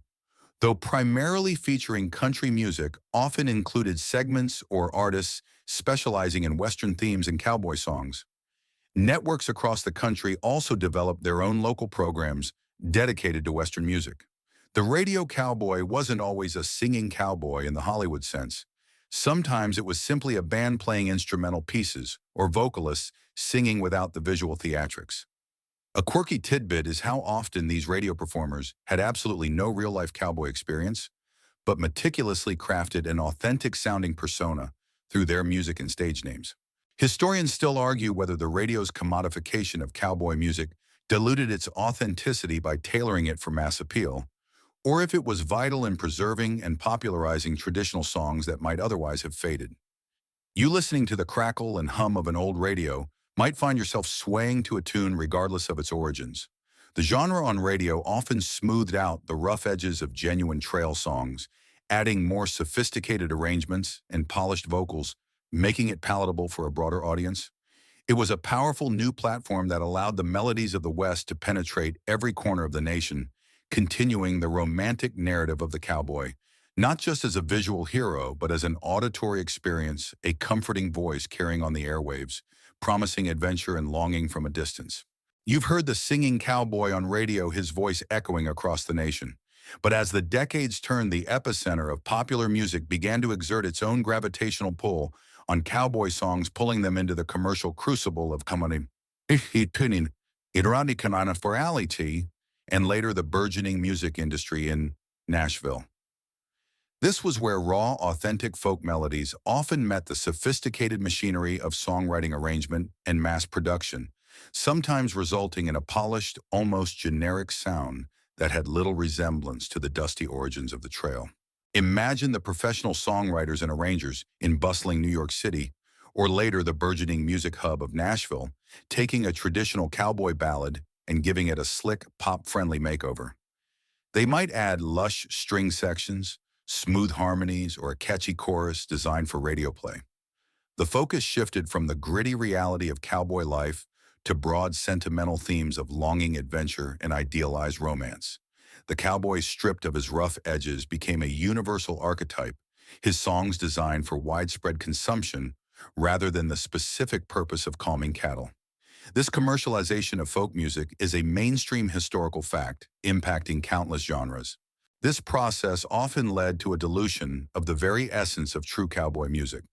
Speaker 1: though primarily featuring country music, often included segments or artists specializing in Western themes and cowboy songs. Networks across the country also developed their own local programs dedicated to Western music. The radio cowboy wasn't always a singing cowboy in the Hollywood sense. Sometimes it was simply a band playing instrumental pieces or vocalists singing without the visual theatrics. A quirky tidbit is how often these radio performers had absolutely no real-life cowboy experience, but meticulously crafted an authentic-sounding persona through their music and stage names. Historians still argue whether the radio's commodification of cowboy music diluted its authenticity by tailoring it for mass appeal, or if it was vital in preserving and popularizing traditional songs that might otherwise have faded. You listening to the crackle and hum of an old radio might find yourself swaying to a tune regardless of its origins. The genre on radio often smoothed out the rough edges of genuine trail songs, adding more sophisticated arrangements and polished vocals, making it palatable for a broader audience. It was a powerful new platform that allowed the melodies of the West to penetrate every corner of the nation, continuing the romantic narrative of the cowboy, not just as a visual hero, but as an auditory experience, a comforting voice carrying on the airwaves, promising adventure and longing from a distance. You've heard the singing cowboy on radio, his voice echoing across the nation. But as the decades turned, the epicenter of popular music began to exert its own gravitational pull on cowboy songs, pulling them into the commercial crucible of comedy, ironic forality, and later the burgeoning music industry in Nashville. This was where raw, authentic folk melodies often met the sophisticated machinery of songwriting arrangement and mass production, sometimes resulting in a polished, almost generic sound that had little resemblance to the dusty origins of the trail. Imagine the professional songwriters and arrangers in bustling New York City, or later the burgeoning music hub of Nashville, taking a traditional cowboy ballad and giving it a slick, pop-friendly makeover. They might add lush string sections, smooth harmonies, or a catchy chorus designed for radio play. The focus shifted from the gritty reality of cowboy life to broad sentimental themes of longing adventure and idealized romance. The cowboy, stripped of his rough edges, became a universal archetype, his songs designed for widespread consumption rather than the specific purpose of calming cattle. This commercialization of folk music is a mainstream historical fact, impacting countless genres. This process often led to a dilution of the very essence of true cowboy music.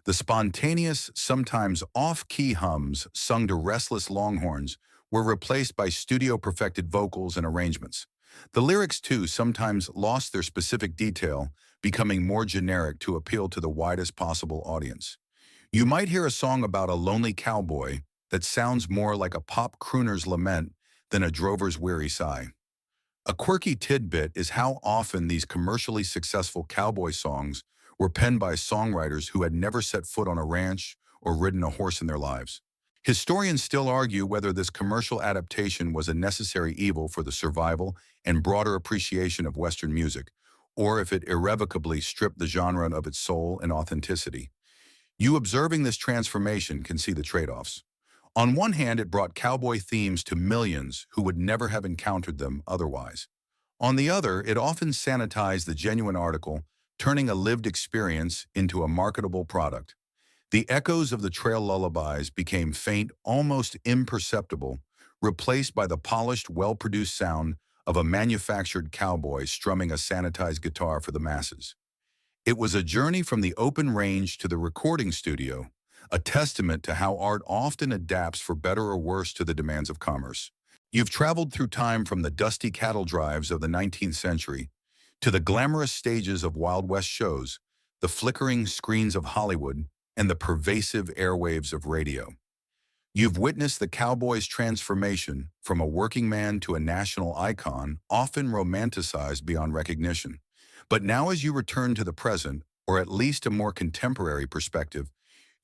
Speaker 1: The spontaneous, sometimes off-key hums sung to restless longhorns were replaced by studio-perfected vocals and arrangements. The lyrics, too, sometimes lost their specific detail, becoming more generic to appeal to the widest possible audience. You might hear a song about a lonely cowboy that sounds more like a pop crooner's lament than a drover's weary sigh. A quirky tidbit is how often these commercially successful cowboy songs were penned by songwriters who had never set foot on a ranch or ridden a horse in their lives. Historians still argue whether this commercial adaptation was a necessary evil for the survival and broader appreciation of Western music, or if it irrevocably stripped the genre of its soul and authenticity. You observing this transformation can see the trade-offs. On one hand, it brought cowboy themes to millions who would never have encountered them otherwise. On the other, it often sanitized the genuine article, turning a lived experience into a marketable product. The echoes of the trail lullabies became faint, almost imperceptible, replaced by the polished, well-produced sound of a manufactured cowboy strumming a sanitized guitar for the masses. It was a journey from the open range to the recording studio, a testament to how art often adapts for better or worse to the demands of commerce. You've traveled through time from the dusty cattle drives of the 19th century to the glamorous stages of Wild West shows, the flickering screens of Hollywood, and the pervasive airwaves of radio. You've witnessed the cowboy's transformation from a working man to a national icon, often romanticized beyond recognition. But now, as you return to the present, or at least a more contemporary perspective,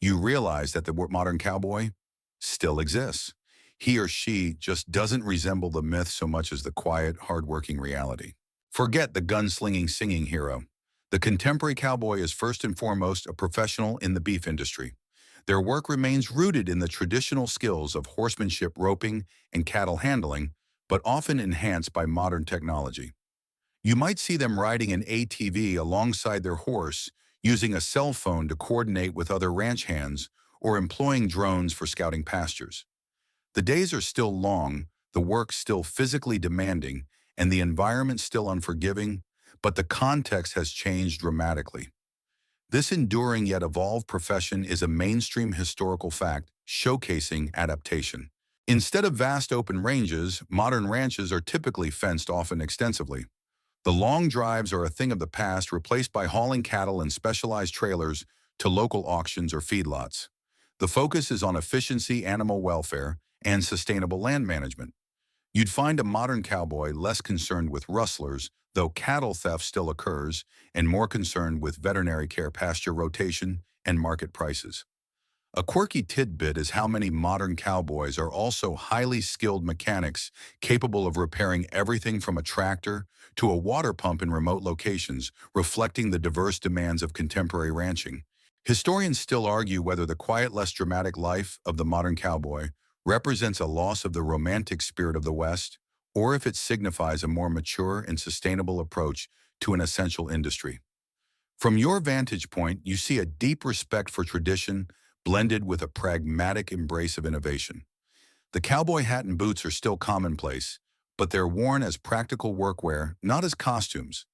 Speaker 1: you realize that the modern cowboy still exists. He or she just doesn't resemble the myth so much as the quiet, hardworking reality. Forget the gunslinging singing hero. The contemporary cowboy is first and foremost a professional in the beef industry. Their work remains rooted in the traditional skills of horsemanship, roping, and cattle handling, but often enhanced by modern technology. You might see them riding an ATV alongside their horse, using a cell phone to coordinate with other ranch hands, or employing drones for scouting pastures. The days are still long, the work still physically demanding, and the environment still unforgiving, but the context has changed dramatically. This enduring yet evolved profession is a mainstream historical fact showcasing adaptation. Instead of vast open ranges, modern ranches are typically fenced often extensively. The long drives are a thing of the past, replaced by hauling cattle in specialized trailers to local auctions or feedlots. The focus is on efficiency, animal welfare, and sustainable land management. You'd find a modern cowboy less concerned with rustlers, though cattle theft still occurs, and more concerned with veterinary care, pasture rotation, and market prices. A quirky tidbit is how many modern cowboys are also highly skilled mechanics capable of repairing everything from a tractor to a water pump in remote locations, reflecting the diverse demands of contemporary ranching. Historians still argue whether the quiet, less dramatic life of the modern cowboy represents a loss of the romantic spirit of the West, or if it signifies a more mature and sustainable approach to an essential industry. From your vantage point, you see a deep respect for tradition blended with a pragmatic embrace of innovation. The cowboy hat and boots are still commonplace, but they're worn as practical workwear, not as costumes.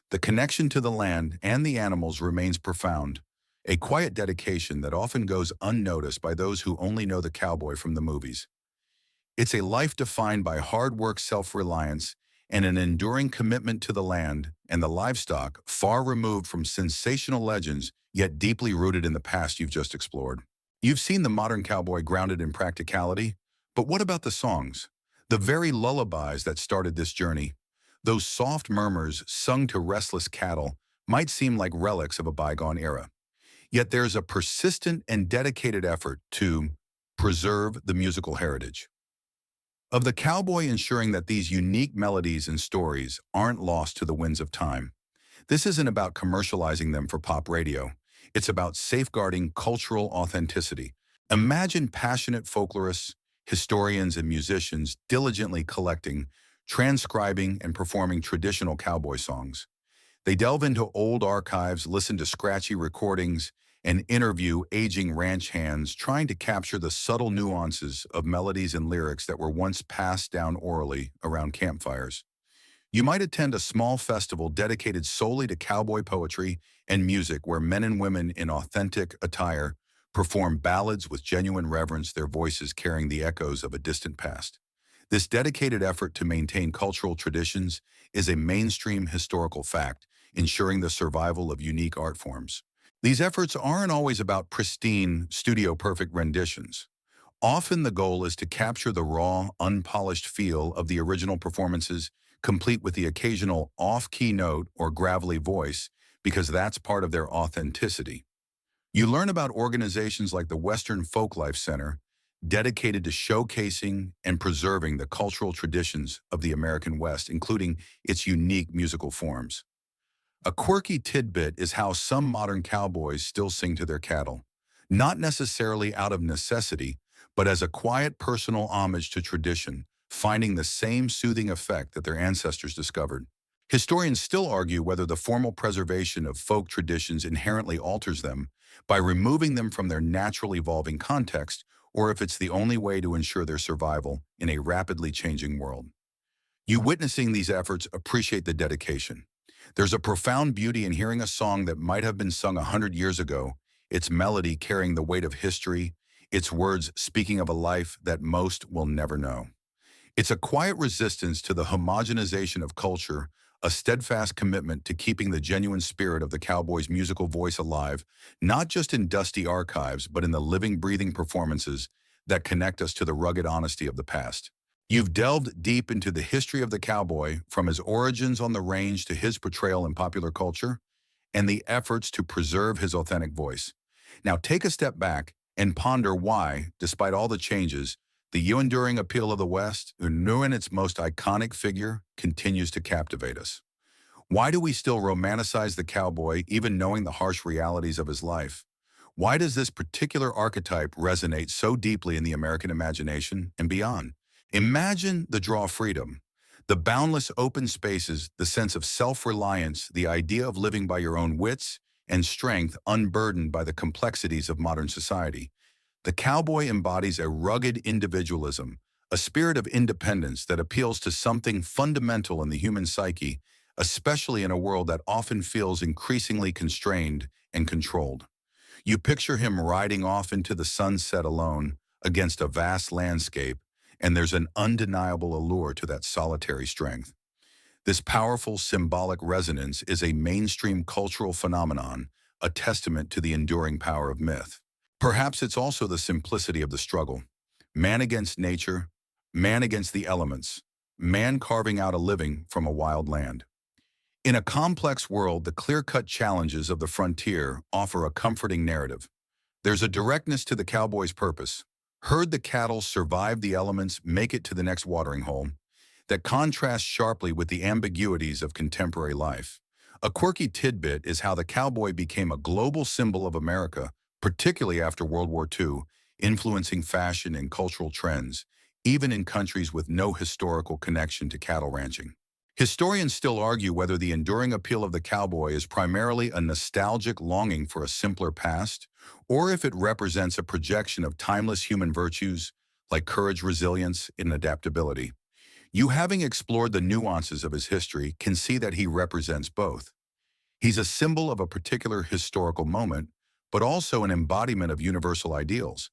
Speaker 1: The connection to the land and the animals remains profound, a quiet dedication that often goes unnoticed by those who only know the cowboy from the movies. It's a life defined by hard work, self-reliance, and an enduring commitment to the land and the livestock, far removed from sensational legends, yet deeply rooted in the past you've just explored. You've seen the modern cowboy grounded in practicality, but what about the songs? The very lullabies that started this journey. Those soft murmurs sung to restless cattle might seem like relics of a bygone era. Yet there's a persistent and dedicated effort to preserve the musical heritage of the cowboy, ensuring that these unique melodies and stories aren't lost to the winds of time. This isn't about commercializing them for pop radio. It's about safeguarding cultural authenticity. Imagine passionate folklorists, historians, and musicians diligently collecting, transcribing, and performing traditional cowboy songs. They delve into old archives, listen to scratchy recordings, and interview aging ranch hands trying to capture the subtle nuances of melodies and lyrics that were once passed down orally around campfires. You might attend a small festival dedicated solely to cowboy poetry and music where men and women in authentic attire perform ballads with genuine reverence, their voices carrying the echoes of a distant past. This dedicated effort to maintain cultural traditions is a mainstream historical fact, ensuring the survival of unique art forms. These efforts aren't always about pristine, studio-perfect renditions. Often the goal is to capture the raw, unpolished feel of the original performances, complete with the occasional off-key note or gravelly voice, because that's part of their authenticity. You learn about organizations like the Western Folklife Center, dedicated to showcasing and preserving the cultural traditions of the American West, including its unique musical forms. A quirky tidbit is how some modern cowboys still sing to their cattle, not necessarily out of necessity, but as a quiet personal homage to tradition, finding the same soothing effect that their ancestors discovered. Historians still argue whether the formal preservation of folk traditions inherently alters them by removing them from their natural evolving context, or if it's the only way to ensure their survival in a rapidly changing world. You witnessing these efforts appreciate the dedication. There's a profound beauty in hearing a song that might have been sung 100 years ago, its melody carrying the weight of history, its words speaking of a life that most will never know. It's a quiet resistance to the homogenization of culture, a steadfast commitment to keeping the genuine spirit of the cowboy's musical voice alive, not just in dusty archives, but in the living, breathing performances that connect us to the rugged honesty of the past. You've delved deep into the history of the cowboy, from his origins on the range to his portrayal in popular culture, and the efforts to preserve his authentic voice. Now take a step back and ponder why, despite all the changes, the enduring appeal of the West, in its most iconic figure, continues to captivate us. Why do we still romanticize the cowboy, even knowing the harsh realities of his life? Why does this particular archetype resonate so deeply in the American imagination and beyond? Imagine the draw of freedom, the boundless open spaces, the sense of self-reliance, the idea of living by your own wits and strength unburdened by the complexities of modern society. The cowboy embodies a rugged individualism, a spirit of independence that appeals to something fundamental in the human psyche, especially in a world that often feels increasingly constrained and controlled. You picture him riding off into the sunset alone against a vast landscape, and there's an undeniable allure to that solitary strength. This powerful symbolic resonance is a mainstream cultural phenomenon, a testament to the enduring power of myth. Perhaps it's also the simplicity of the struggle. Man against nature, man against the elements, man carving out a living from a wild land. In a complex world, the clear-cut challenges of the frontier offer a comforting narrative. There's a directness to the cowboy's purpose. Herd the cattle, survive the elements, make it to the next watering hole, that contrasts sharply with the ambiguities of contemporary life. A quirky tidbit is how the cowboy became a global symbol of America, particularly after World War II, influencing fashion and cultural trends. even in countries with no historical connection to cattle ranching. Historians still argue whether the enduring appeal of the cowboy is primarily a nostalgic longing for a simpler past, or if it represents a projection of timeless human virtues like courage, resilience, and adaptability. You, having explored the nuances of his history, can see that he represents both. He's a symbol of a particular historical moment, but also an embodiment of universal ideals.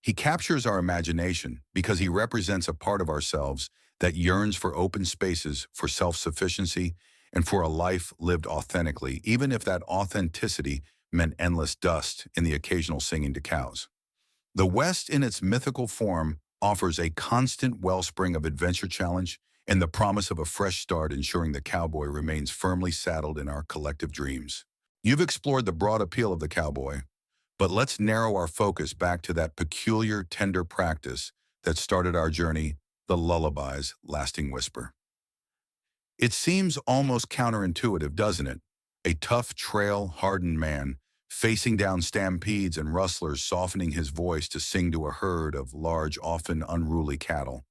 Speaker 1: He captures our imagination because he represents a part of ourselves that yearns for open spaces, for self-sufficiency, and for a life lived authentically, even if that authenticity meant endless dust and the occasional singing to cows. The West, in its mythical form, offers a constant wellspring of adventure challenge and the promise of a fresh start, ensuring the cowboy remains firmly saddled in our collective dreams. You've explored the broad appeal of the cowboy, but let's narrow our focus back to that peculiar, tender practice that started our journey, the lullabies, lasting whisper. It seems almost counterintuitive, doesn't it? A tough, trail-hardened man facing down stampedes and rustlers, softening his voice to sing to a herd of large, often unruly cattle.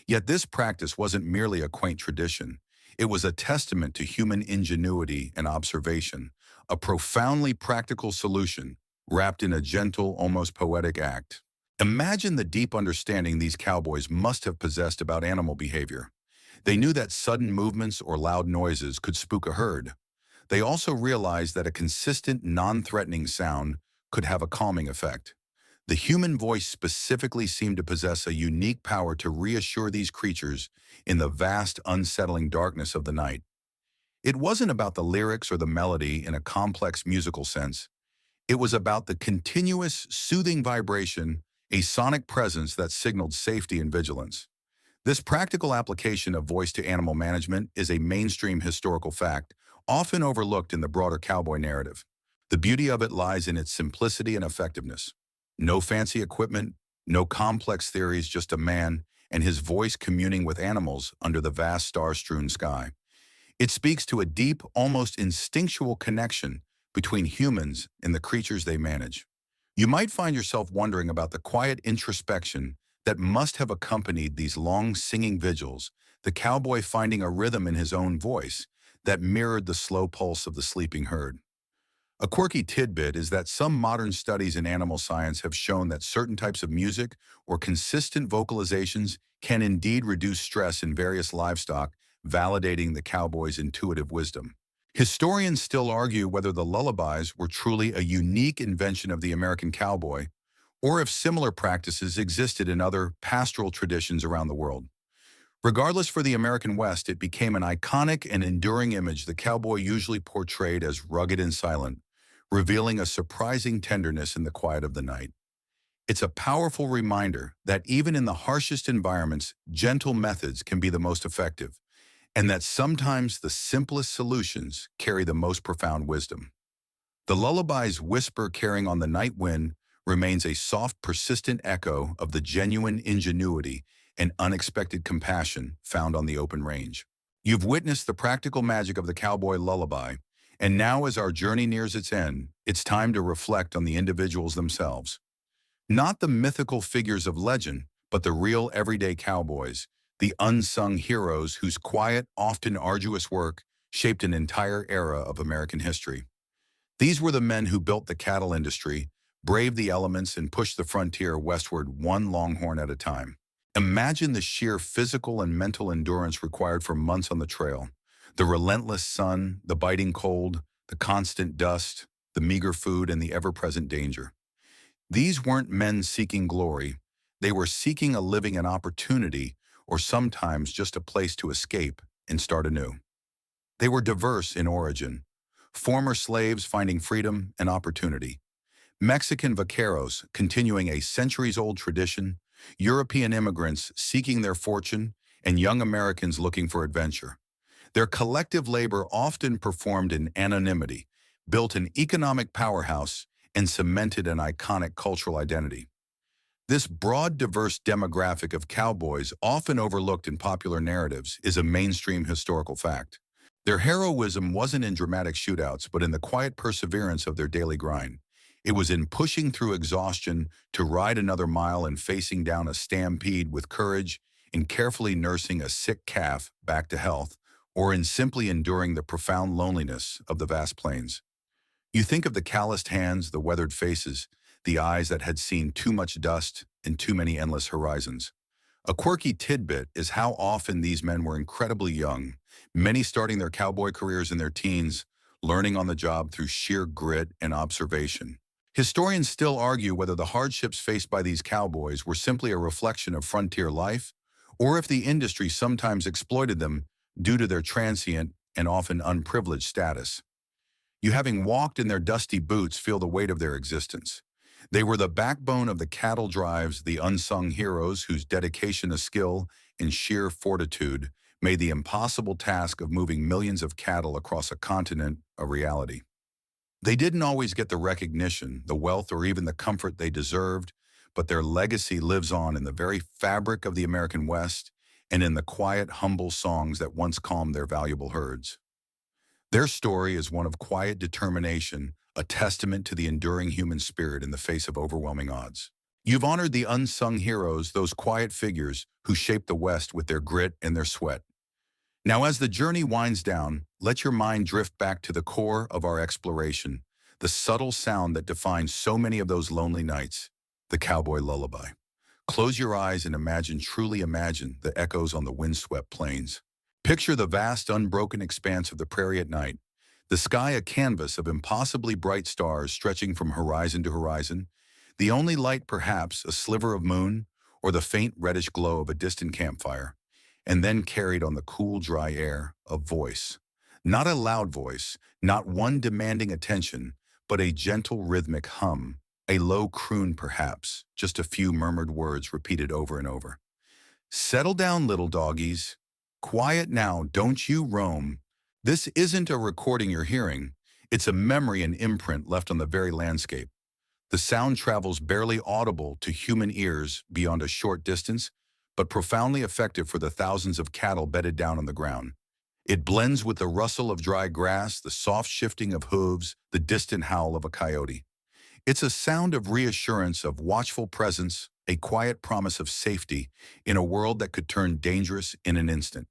Speaker 1: Yet this practice wasn't merely a quaint tradition. It was a testament to human ingenuity and observation, a profoundly practical solution wrapped in a gentle, almost poetic act. Imagine the deep understanding these cowboys must have possessed about animal behavior. They knew that sudden movements or loud noises could spook a herd. They also realized that a consistent, non-threatening sound could have a calming effect. The human voice specifically seemed to possess a unique power to reassure these creatures in the vast, unsettling darkness of the night. It wasn't about the lyrics or the melody in a complex musical sense. It was about the continuous, soothing vibration, a sonic presence that signaled safety and vigilance. This practical application of voice to animal management is a mainstream historical fact, often overlooked in the broader cowboy narrative. The beauty of it lies in its simplicity and effectiveness. No fancy equipment, no complex theories, just a man and his voice communing with animals under the vast star-strewn sky. It speaks to a deep, almost instinctual connection between humans and the creatures they manage. You might find yourself wondering about the quiet introspection that must have accompanied these long singing vigils, the cowboy finding a rhythm in his own voice that mirrored the slow pulse of the sleeping herd. A quirky tidbit is that some modern studies in animal science have shown that certain types of music or consistent vocalizations can indeed reduce stress in various livestock, validating the cowboy's intuitive wisdom. Historians still argue whether the lullabies were truly a unique invention of the American cowboy, or if similar practices existed in other pastoral traditions around the world. Regardless, for the American West, it became an iconic and enduring image the cowboy usually portrayed as rugged and silent, revealing a surprising tenderness in the quiet of the night. It's a powerful reminder that even in the harshest environments, gentle methods can be the most effective, and that sometimes the simplest solutions carry the most profound wisdom. The lullaby's whisper carrying on the night wind remains a soft, persistent echo of the genuine ingenuity and unexpected compassion found on the open range. You've witnessed the practical magic of the cowboy lullaby, and now as our journey nears its end, it's time to reflect on the individuals themselves. Not the mythical figures of legend, but the real everyday cowboys, the unsung heroes whose quiet, often arduous work shaped an entire era of American history. These were the men who built the cattle industry, braved the elements, and pushed the frontier westward one longhorn at a time. Imagine the sheer physical and mental endurance required for months on the trail. The relentless sun, the biting cold, the constant dust, the meager food, and the ever-present danger. These weren't men seeking glory. They were seeking a living, an opportunity, or sometimes just a place to escape and start anew. They were diverse in origin. Former slaves finding freedom and opportunity. Mexican vaqueros continuing a centuries-old tradition, European immigrants seeking their fortune, and young Americans looking for adventure. Their collective labor often performed in anonymity, built an economic powerhouse, and cemented an iconic cultural identity. This broad, diverse demographic of cowboys, often overlooked in popular narratives, is a mainstream historical fact. Their heroism wasn't in dramatic shootouts, but in the quiet perseverance of their daily grind. It was in pushing through exhaustion to ride another mile and facing down a stampede with courage, in carefully nursing a sick calf back to health, or in simply enduring the profound loneliness of the vast plains. You think of the calloused hands, the weathered faces, the eyes that had seen too much dust and too many endless horizons. A quirky tidbit is how often these men were incredibly young, many starting their cowboy careers in their teens, learning on the job through sheer grit and observation. Historians still argue whether the hardships faced by these cowboys were simply a reflection of frontier life, or if the industry sometimes exploited them due to their transient and often unprivileged status. You, having walked in their dusty boots, feel the weight of their existence. They were the backbone of the cattle drives, the unsung heroes whose dedication to skill and sheer fortitude made the impossible task of moving millions of cattle across a continent a reality. They didn't always get the recognition, the wealth, or even the comfort they deserved, but their legacy lives on in the very fabric of the American West and in the quiet, humble songs that once calmed their valuable herds. Their story is one of quiet determination, a testament to the enduring human spirit in the face of overwhelming odds. You've honored the unsung heroes, those quiet figures who shaped the West with their grit and their sweat. Now, as the journey winds down, let your mind drift back to the core of our exploration, the subtle sound that defines so many of those lonely nights, the cowboy lullaby. Close your eyes and truly imagine the echoes on the windswept plains. Picture the vast, unbroken expanse of the prairie at night, the sky a canvas of impossibly bright stars stretching from horizon to horizon, the only light perhaps a sliver of moon or the faint reddish glow of a distant campfire, and then carried on the cool, dry air, a voice. Not a loud voice, not one demanding attention, but a gentle rhythmic hum, a low croon perhaps, just a few murmured words repeated over and over. Settle down, little doggies. Quiet now, don't you roam. This isn't a recording you're hearing. It's a memory and imprint left on the very landscape. The sound travels barely audible to human ears beyond a short distance, but profoundly effective for the thousands of cattle bedded down on the ground. It blends with the rustle of dry grass, the soft shifting of hooves, the distant howl of a coyote. It's a sound of reassurance, of watchful presence, a quiet promise of safety in a world that could turn dangerous in an instant.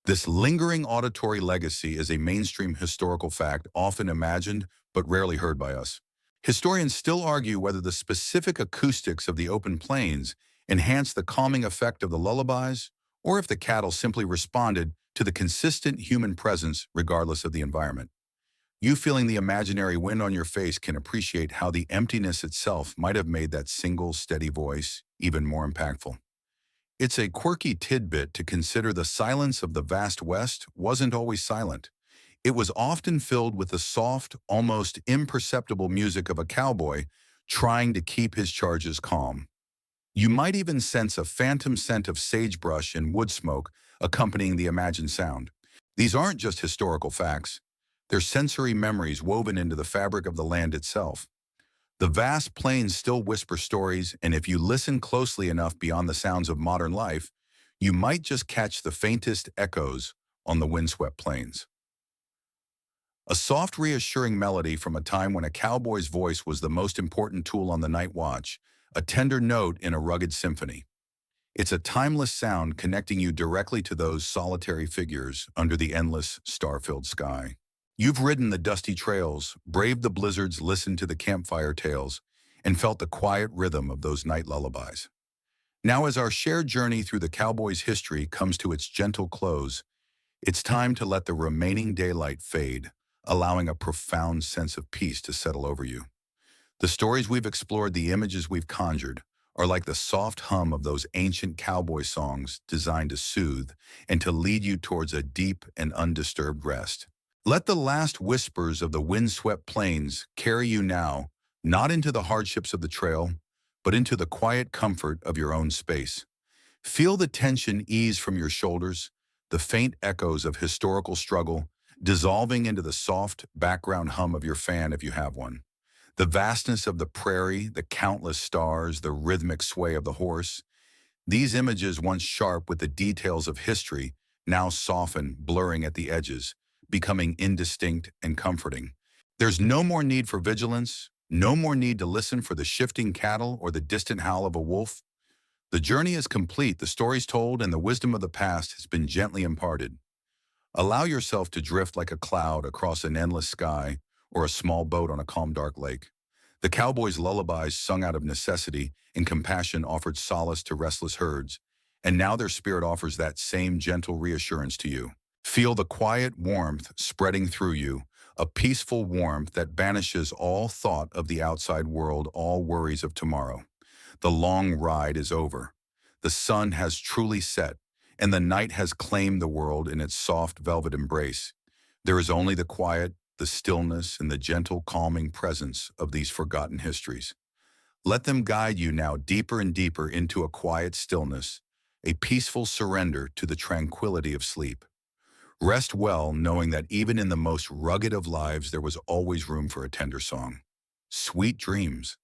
Speaker 1: This lingering auditory legacy is a mainstream historical fact often imagined but rarely heard by us. Historians still argue whether the specific acoustics of the open plains enhanced the calming effect of the lullabies, or if the cattle simply responded to the consistent human presence regardless of the environment. You, feeling the imaginary wind on your face, can appreciate how the emptiness itself might have made that single steady voice even more impactful. It's a quirky tidbit to consider the silence of the vast West wasn't always silent. It was often filled with the soft, almost imperceptible music of a cowboy trying to keep his charges calm. You might even sense a phantom scent of sagebrush and wood smoke accompanying the imagined sound. These aren't just historical facts. They're sensory memories woven into the fabric of the land itself. The vast plains still whisper stories, and if you listen closely enough beyond the sounds of modern life, you might just catch the faintest echoes on the windswept plains. A soft, reassuring melody from a time when a cowboy's voice was the most important tool on the night watch, a tender note in a rugged symphony. It's a timeless sound connecting you directly to those solitary figures under the endless, star-filled sky. You've ridden the dusty trails, braved the blizzards, listened to the campfire tales, and felt the quiet rhythm of those night lullabies. Now, as our shared journey through the Cowboys' history comes to its gentle close, it's time to let the remaining daylight fade, allowing a profound sense of peace to settle over you. The stories we've explored, the images we've conjured, are like the soft hum of those ancient cowboy songs designed to soothe and to lead you towards a deep and undisturbed rest. Let the last whispers of the windswept plains carry you now, not into the hardships of the trail, but into the quiet comfort of your own space. Feel the tension ease from your shoulders, the faint echoes of historical struggle dissolving into the soft background hum of your fan if you have one. The vastness of the prairie, the countless stars, the rhythmic sway of the horse. These images, once sharp with the details of history, now soften, blurring at the edges, becoming indistinct and comforting. There's no more need for vigilance, No more need to listen for the shifting cattle or the distant howl of a wolf. The journey is complete, the stories told, and the wisdom of the past has been gently imparted. Allow yourself to drift like a cloud across an endless sky or a small boat on a calm, dark lake. The Cowboys' lullabies sung out of necessity and compassion offered solace to restless herds, and now their spirit offers that same gentle reassurance to you. Feel the quiet warmth spreading through you, a peaceful warmth that banishes all thought of the outside world, all worries of tomorrow. The long ride is over. The sun has truly set, and the night has claimed the world in its soft velvet embrace. There is only the quiet, the stillness, and the gentle, calming presence of these forgotten histories. Let them guide you now deeper and deeper into a quiet stillness, a peaceful surrender to the tranquility of sleep. Rest well, knowing that even in the most rugged of lives, there was always room for a tender song. Sweet dreams.